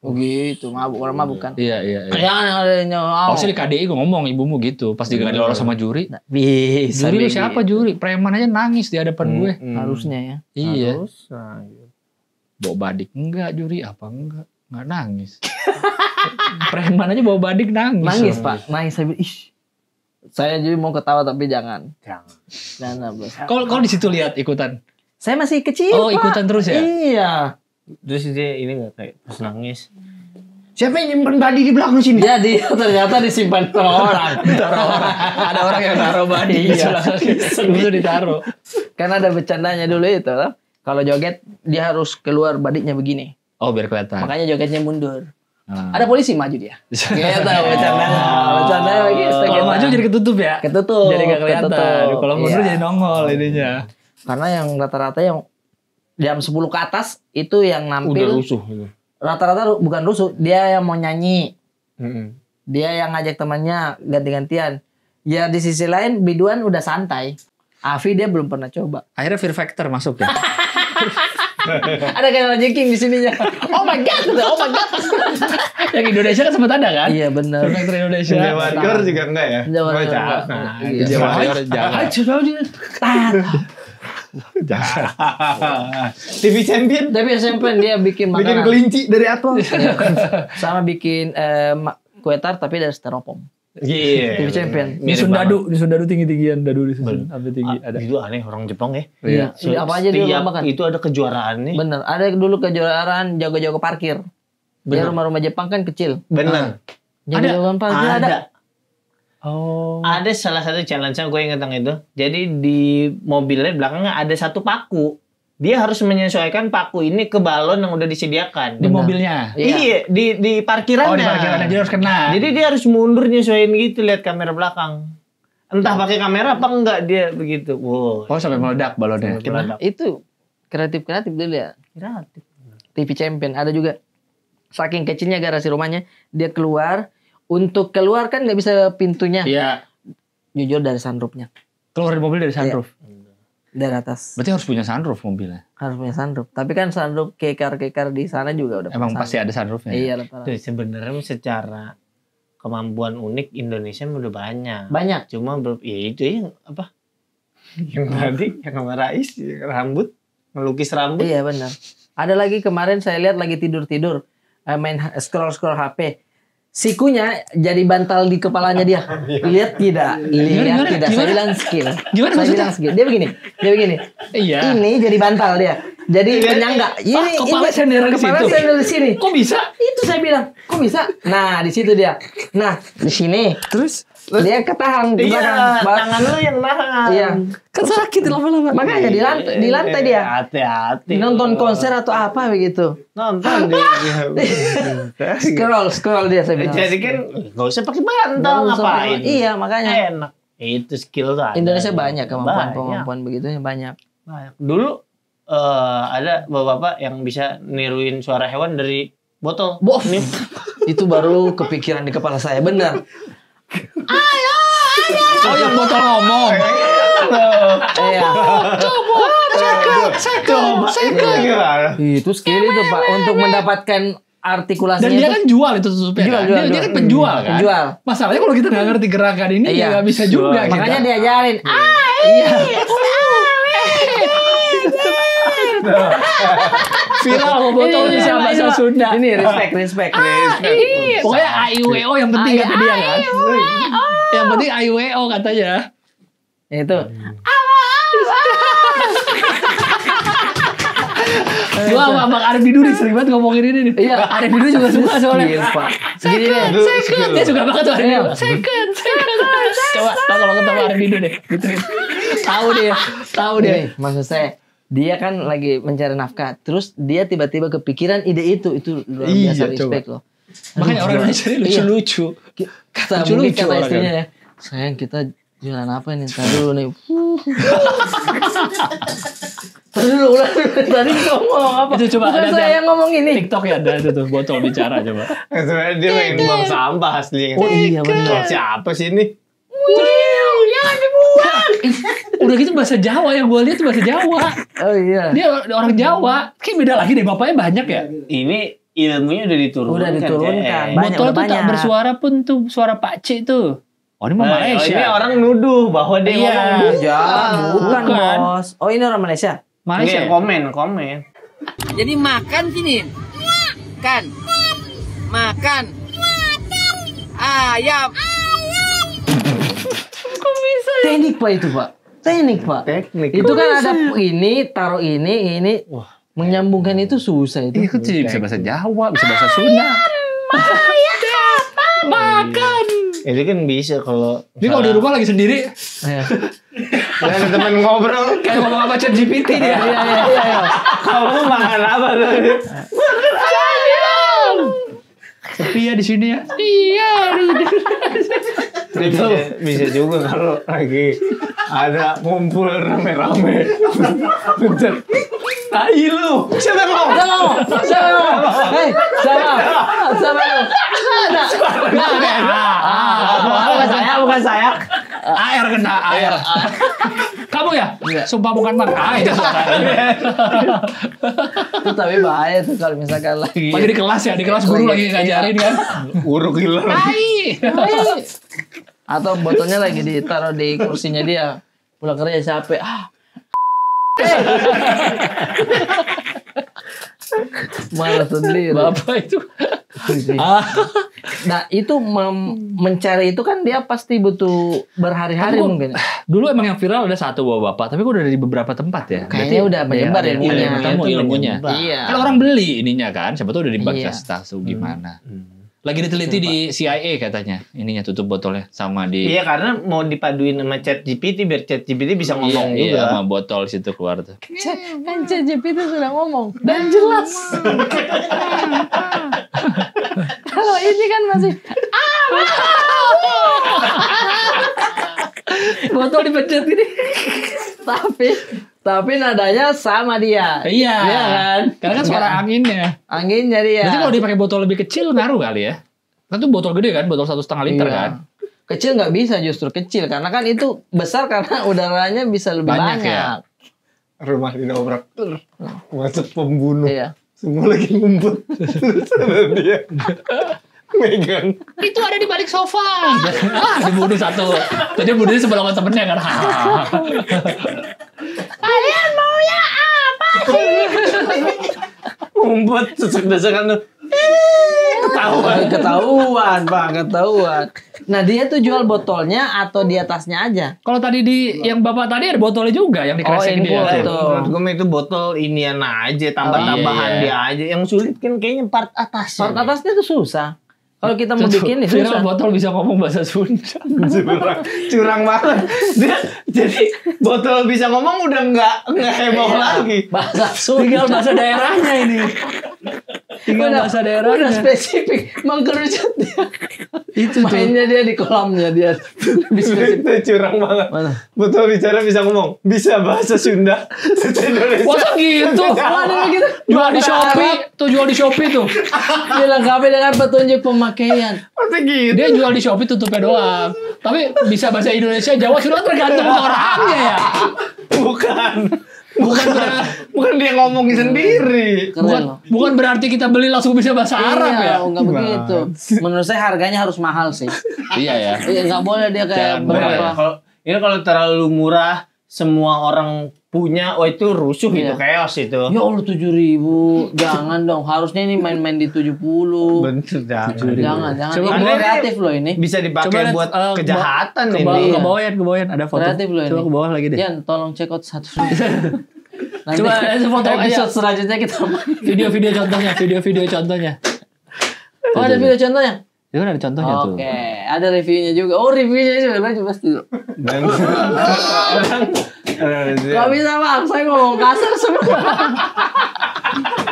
Begitu, mabuk orang mabuk kan. Iya. Jangan ada yang Pasti di KDI gue ngomong ibumu gitu. Pas diganti orang sama juri. bisa. Juri lu siapa juri? Preman aja nangis di hadapan gue. Harusnya ya. Iya. Harus. Nah, gitu. Bawa badik enggak juri? Apa enggak? Enggak nangis. Preman aja bawa badik nangis. Nangis Pak, nangis saya bilang, ih. Saya jadi mau ketawa tapi jangan. Jangan. Bos. Kau di situ lihat ikutan. Saya masih kecil, Oh, Pak. ikutan terus ya? Iya. Terus dia ini nggak kayak pas nangis. Siapa yang nyimpen badi di belakang sini? Jadi ternyata disimpan orang. Ada orang yang taruh badik di belakang. Itu ditaruh. Karena ada bercandanya dulu itu. Kalau joget dia harus keluar badiknya begini. Oh, biar kelihatan. Makanya jogetnya mundur. Ah. Ada polisi maju dia. Gitu bercandanya. Bercandanya begitu. Kalau maju jadi ketutup ya? Ketutup. Jadi gak kelihatan. Ketutup. Kalau mundur Iya. jadi nongol ininya. Karena yang rata-rata yang jam 10 ke atas itu yang Udah nampil rusuh gitu. rata-rata bukan rusuh, dia yang mau nyanyi. Mm-mm. Dia yang ngajak temannya ganti-gantian. Ya di sisi lain biduan udah santai. Afi dia belum pernah coba. Akhirnya Fear Factor masuk ya? Ada kayak jengking di sininya. Oh my god, oh my god. Yang Indonesia kan sempat ada kan? Iya benar. Fear Factor Indonesia. Ninja Warrior juga enggak ya? Ninja Warrior Oh, jangan. enggak. Iya. Ninja Warrior jangan. TV Champion Tapi SMP dia bikin bikin makanan. kelinci dari apel. Sama bikin kue tart tapi dari styrofoam. Iya. TV Champion. Di Sundadu tinggi-tinggian, dadu di Sundadu sampai tinggi ada. Itu aneh orang Jepang ya. Iya. Ini apa aja dia Setiap lombakan. itu ada kejuaraan nih. Bener. Ada dulu kejuaraan jago-jago parkir. Dia Bener. rumah-rumah Jepang kan kecil. Bener. Jago-jago parkir ada. Oh. Ada salah satu challenge-nya gue inget yang itu. Jadi di mobilnya belakangnya ada satu paku. Dia harus menyesuaikan paku ini ke balon yang udah disediakan. Di mobilnya. Iya, di parkirannya. Oh, di parkirannya jadi harus kena. Jadi dia harus mundur nyesuaiin gitu lihat kamera belakang. Entah pakai kamera apa enggak dia begitu. Wow. Oh, sampai meledak balonnya. Meledak. Itu kreatif dulu ya. Kreatif. TV Champion ada juga. Saking kecilnya garasi rumahnya, dia keluar. Untuk keluar kan nggak bisa pintunya. Iya. Jujur dari sunroofnya. Keluar dari mobil dari sunroof. Dari atas. Berarti harus punya sunroof mobilnya. Harus punya sunroof. Tapi kan sunroof kekar-kekar di sana juga udah. Emang pasang. pasti ada sunroofnya. Iya rata-rata. Tuh, sebenarnya secara kemampuan unik Indonesia udah banyak. Banyak. Cuma belum ya itu yang apa? Yang tadi yang sama Rais rambut melukis rambut. Iya benar. Ada lagi kemarin saya lihat lagi tidur-tidur. Main scroll-scroll HP. Sikunya jadi bantal di kepalanya dia. Lihat tidak? Lihat tidak? Saya bilang skill. Gimana Saya maksudnya? bilang skill. Dia begini. Iya. Ini jadi bantal dia. Jadi penyangga. kepala sender di kepala situ. sender di sini. Kok bisa? Itu saya bilang, kok bisa? Nah, di situ dia. Nah, di sini. Terus dia ketahan di Iya, belakang. tangan lu yang nahan. Iya. Kan sakit lama-lama. Makanya di lantai dia. Hati-hati. Nonton konser atau apa begitu. Nonton dia. Scroll dia saya bilang. Jadi kan nggak usah pakai bantal Nggak usah ngapain? pakai- Iya, makanya. Enak. Itu skill tuh ada. Indonesia banyak Banyak. kemampuan begitunya banyak. Banyak. Dulu ada bapak-bapak yang bisa niruin suara hewan dari botol. Nih. Itu baru kepikiran di kepala saya, benar. Oh, yang botol ngomong. Iya. Coba Itu skill itu Pak untuk mendapatkan artikulasinya. Dan dia itu. kan jual itu tutupnya kan. Dia kan penjual kan. Penjual. Masalahnya kalau kita nggak ngerti gerakan ini Iya. ya nggak bisa juga kita. Makanya diajarin. Iya. Viral mau botolnya Iya, siapa bahasa iya. Sunda. Ini respect. Pokoknya AIWO yang penting kata dia kan. Yang penting AIWO katanya. Itu. Gua sama Bang Arif Biduri sering banget ngomongin ini nih. Iya. Arif Biduri juga suka soalnya. Skill, Pak. Gini deh. Dia suka banget tuh Arif Iya. Biduri. Second. Coba tau kalau ketemu Arif Biduri deh. Gitu. Tahu dia. Ini, maksud saya dia kan lagi mencari nafkah, terus dia tiba-tiba kepikiran ide itu luar biasa respect loh. Makanya orang Indonesia ini lucu-lucu. Kata Lucu-lucu mungkin kata orang istrinya ya, sayang kita jualan apa nih? Tadi dulu nih. Tadi dulu udah tadi ngomong apa? Itu coba Bukan ada saya yang ngomong ini. TikTok ya ada itu tuh botol bicara coba. Sebenarnya dia pengen buang sampah asli. Oh iya benar. Siapa sih ini? Jangan dibuang. Udah gitu bahasa Jawa yang gue lihat tuh bahasa Jawa. Oh iya. Dia orang Jawa. Kayak beda lagi deh bapaknya banyak ya. Ini ilmunya udah diturunkan. Udah diturunkan. Cek. Banyak, Botol udah tuh tak banyak. bersuara pun tuh suara Pak C tuh. Oh ini mah Malaysia. Ini orang nuduh bahwa dia Iya. ngomong. Ya, bukan Bukan. bos. Oh ini orang Malaysia. Malaysia. Ini komen. Jadi makan sini. Makan. Makan. Ayam. Teknik pak itu pak. Teknik pak. Teknik. Itu kan ada ini, taruh ini. Wah. Menyambungkan itu susah itu. Ini kan bisa bahasa Jawa, bisa bahasa Sunda. Makan. Itu kan bisa kalau. Ini kalau di rumah lagi sendiri, Iya. ada teman ngobrol. kayak ngomong sama ChatGPT dia. Iya. Kamu makan apa tuh? Sepi ya di sini ya. Iya. Itu bisa juga kalau lagi ada ngumpul rame-rame. Bentar. Tai lu. Siapa yang ngomong? Hei, sama lu. Bukan saya. Air kena air. Kamu ya? Sumpah bukan bang. Itu suaranya. Itu tapi bahaya tuh kalau misalkan lagi. Lagi di kelas ya, di kelas guru lagi ngajarin kan. Uruk hilang. Atau botolnya lagi ditaruh di kursinya dia. Pulang kerja capek. Malah sendiri. Bapak itu. Nah itu mencari itu kan dia pasti butuh berhari-hari Aku- mungkin. Dulu emang yang viral ada satu bapak, tapi kok udah di beberapa tempat ya. Kayaknya udah menyebar Iya, ilmunya. iya, ketemu Itu ilmunya. menyebar. Iya. Kan orang beli ininya kan, siapa tahu udah dibahas Iya. tahu gimana. Lagi diteliti di CIA katanya, ininya tutup botolnya sama di Iya karena mau dipaduin sama ChatGPT biar ChatGPT bisa ngomong iya, juga. sama botol situ keluar tuh. Kan ChatGPT sudah ngomong dan jelas. Kalau ini kan masih Botol dipencet ini. tapi nadanya sama dia. Iya. Iya kan? Karena kan suara anginnya. Anginnya dia. Berarti kalau dipakai botol lebih kecil ngaruh kali ya? Kan tuh botol gede kan, botol 1,5 liter Iya. kan? Kecil nggak bisa justru kecil karena kan itu besar karena udaranya bisa lebih Banyak banyak. ya? Rumah dinobrak. Masuk pembunuh. Iya. Semua lagi ngumpul. Terus ada dia. Megang. Itu ada di balik sofa. Dibunuh satu. Tadi bunuhnya sebelah sama temennya kan. Kalian maunya apa sih? Ngumpet sesek-desekan tuh. Ketahuan, Pak, ketahuan. Nah, dia tuh jual botolnya atau di atasnya aja? Kalau tadi di yang bapak tadi ada botolnya juga yang dikresek info dia itu. tuh. Menurut gue mah itu botol inian aja, tambah-tambahan iya. dia aja. Yang sulit kan kayaknya part atas. Part atasnya tuh susah. Kalau kita mau bikin nih Viral susah. botol bisa ngomong bahasa Sunda. curang banget. Dia, jadi botol bisa ngomong udah nggak heboh lagi. Bahasa Sunda. Tinggal bahasa daerahnya ini. Tinggal bahasa daerahnya. Udah spesifik. Mengkerucut dia. Itu tuh. Mainnya dia di kolamnya dia. Lebih spesifik. Itu curang banget. Mana? Botol bicara bisa ngomong, bisa bahasa Sunda, bahasa Indonesia. Masa gitu? Mana gitu? Jual di Shopee. Tuh jual di Shopee tuh. Dilengkapi dengan petunjuk pemakaian. Masa gitu? Dia jual di Shopee tutupnya doang. Tapi bisa bahasa Indonesia, Jawa, Sunda tergantung orangnya ya. Bukan dia ngomongin sendiri. Keren loh. Bukan berarti kita beli langsung bisa bahasa Arab ya. Enggak begitu. Menurut saya harganya harus mahal sih. Iya ya. Iya, enggak boleh dia kayak Jangan boleh. berapa. Kalau ini kalau terlalu murah, semua orang punya, oh itu rusuh Iya. itu, chaos itu. Ya Allah 7.000. Jangan dong. Harusnya ini main-main di 70. Bener, jangan. Jangan. Coba Ini lihat. kreatif loh ini. Bisa dipakai Coba lihat, buat ke kejahatan ini. bawah, Iya. ke bawahan ada foto. Kreatif loh ini. Coba ke bawah lagi deh. Yan, tolong check out satu. Nanti Coba foto aja. episode selanjutnya kita main. Video-video contohnya. Oh ada video contohnya? Itu kan ada contohnya tuh. Oke. ada reviewnya juga. Oh, reviewnya juga lucu pasti. Dan orang Gak bisa bang, saya ngomong kasar semua.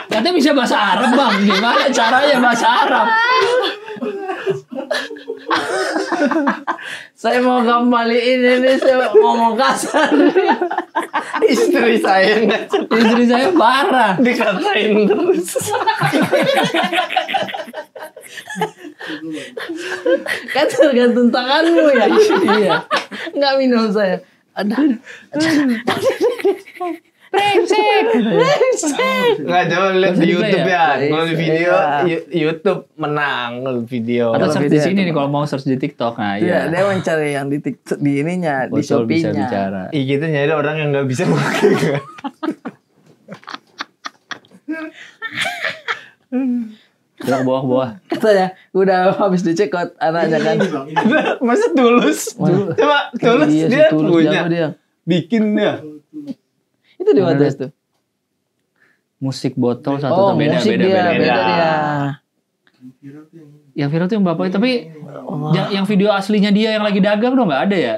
Katanya bisa bahasa Arab bang, gimana caranya bahasa Arab? Saya mau kembaliin ini, saya ngomong kasar. istri saya nggak Istri saya parah. dikatain terus. Kan tergantung tanganmu ya. Iya. Nggak minum saya. Ada. Brengsek. Nggak, coba lihat di Bisa YouTube ya? ya. Kalau di video Iya. YouTube menang kalau video. Atau Kalau search di video sini itu, nih kalau mau search di TikTok. Nah, Iya, iya. dia mencari yang di TikTok, di ininya, di Botol bisa Shopee-nya. bicara. Ih, kita nyari orang yang nggak bisa pakai. Coba ke bawah-bawah. Katanya udah habis dicekot anaknya kan. Ini bang, ini. Masa tulus? Mana? Coba tulus Iya, dia si Tulus punya. jago dia. Bikin dia. Itu di mana tuh? Musik botol satu Oh, tuh beda, musik beda, dia, beda, beda beda. dia. Yang viral tuh yang bapaknya, tapi yang video aslinya dia yang lagi dagang dong nggak ada ya?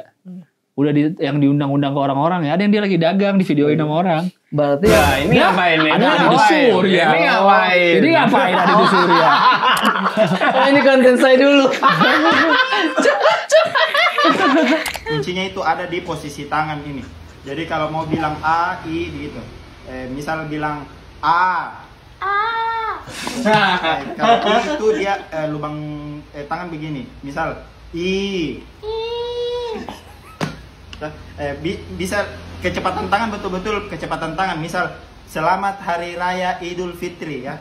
Udah yang diundang-undang ke orang-orang ya. Ada yang dia lagi dagang di videoin sama orang. Berarti Ya, ini ngapain nih? Ada di Ngapain? Surya. Ini ngapain? Ini ngapain ada di Surya? oh, ini konten saya dulu. Kuncinya itu ada di posisi tangan ini. Jadi kalau mau bilang A, I begitu. Misal bilang A. Kalau I itu dia lubang tangan begini. Misal I. Bisa kecepatan tangan betul-betul kecepatan tangan. Misal selamat hari raya Idul Fitri ya.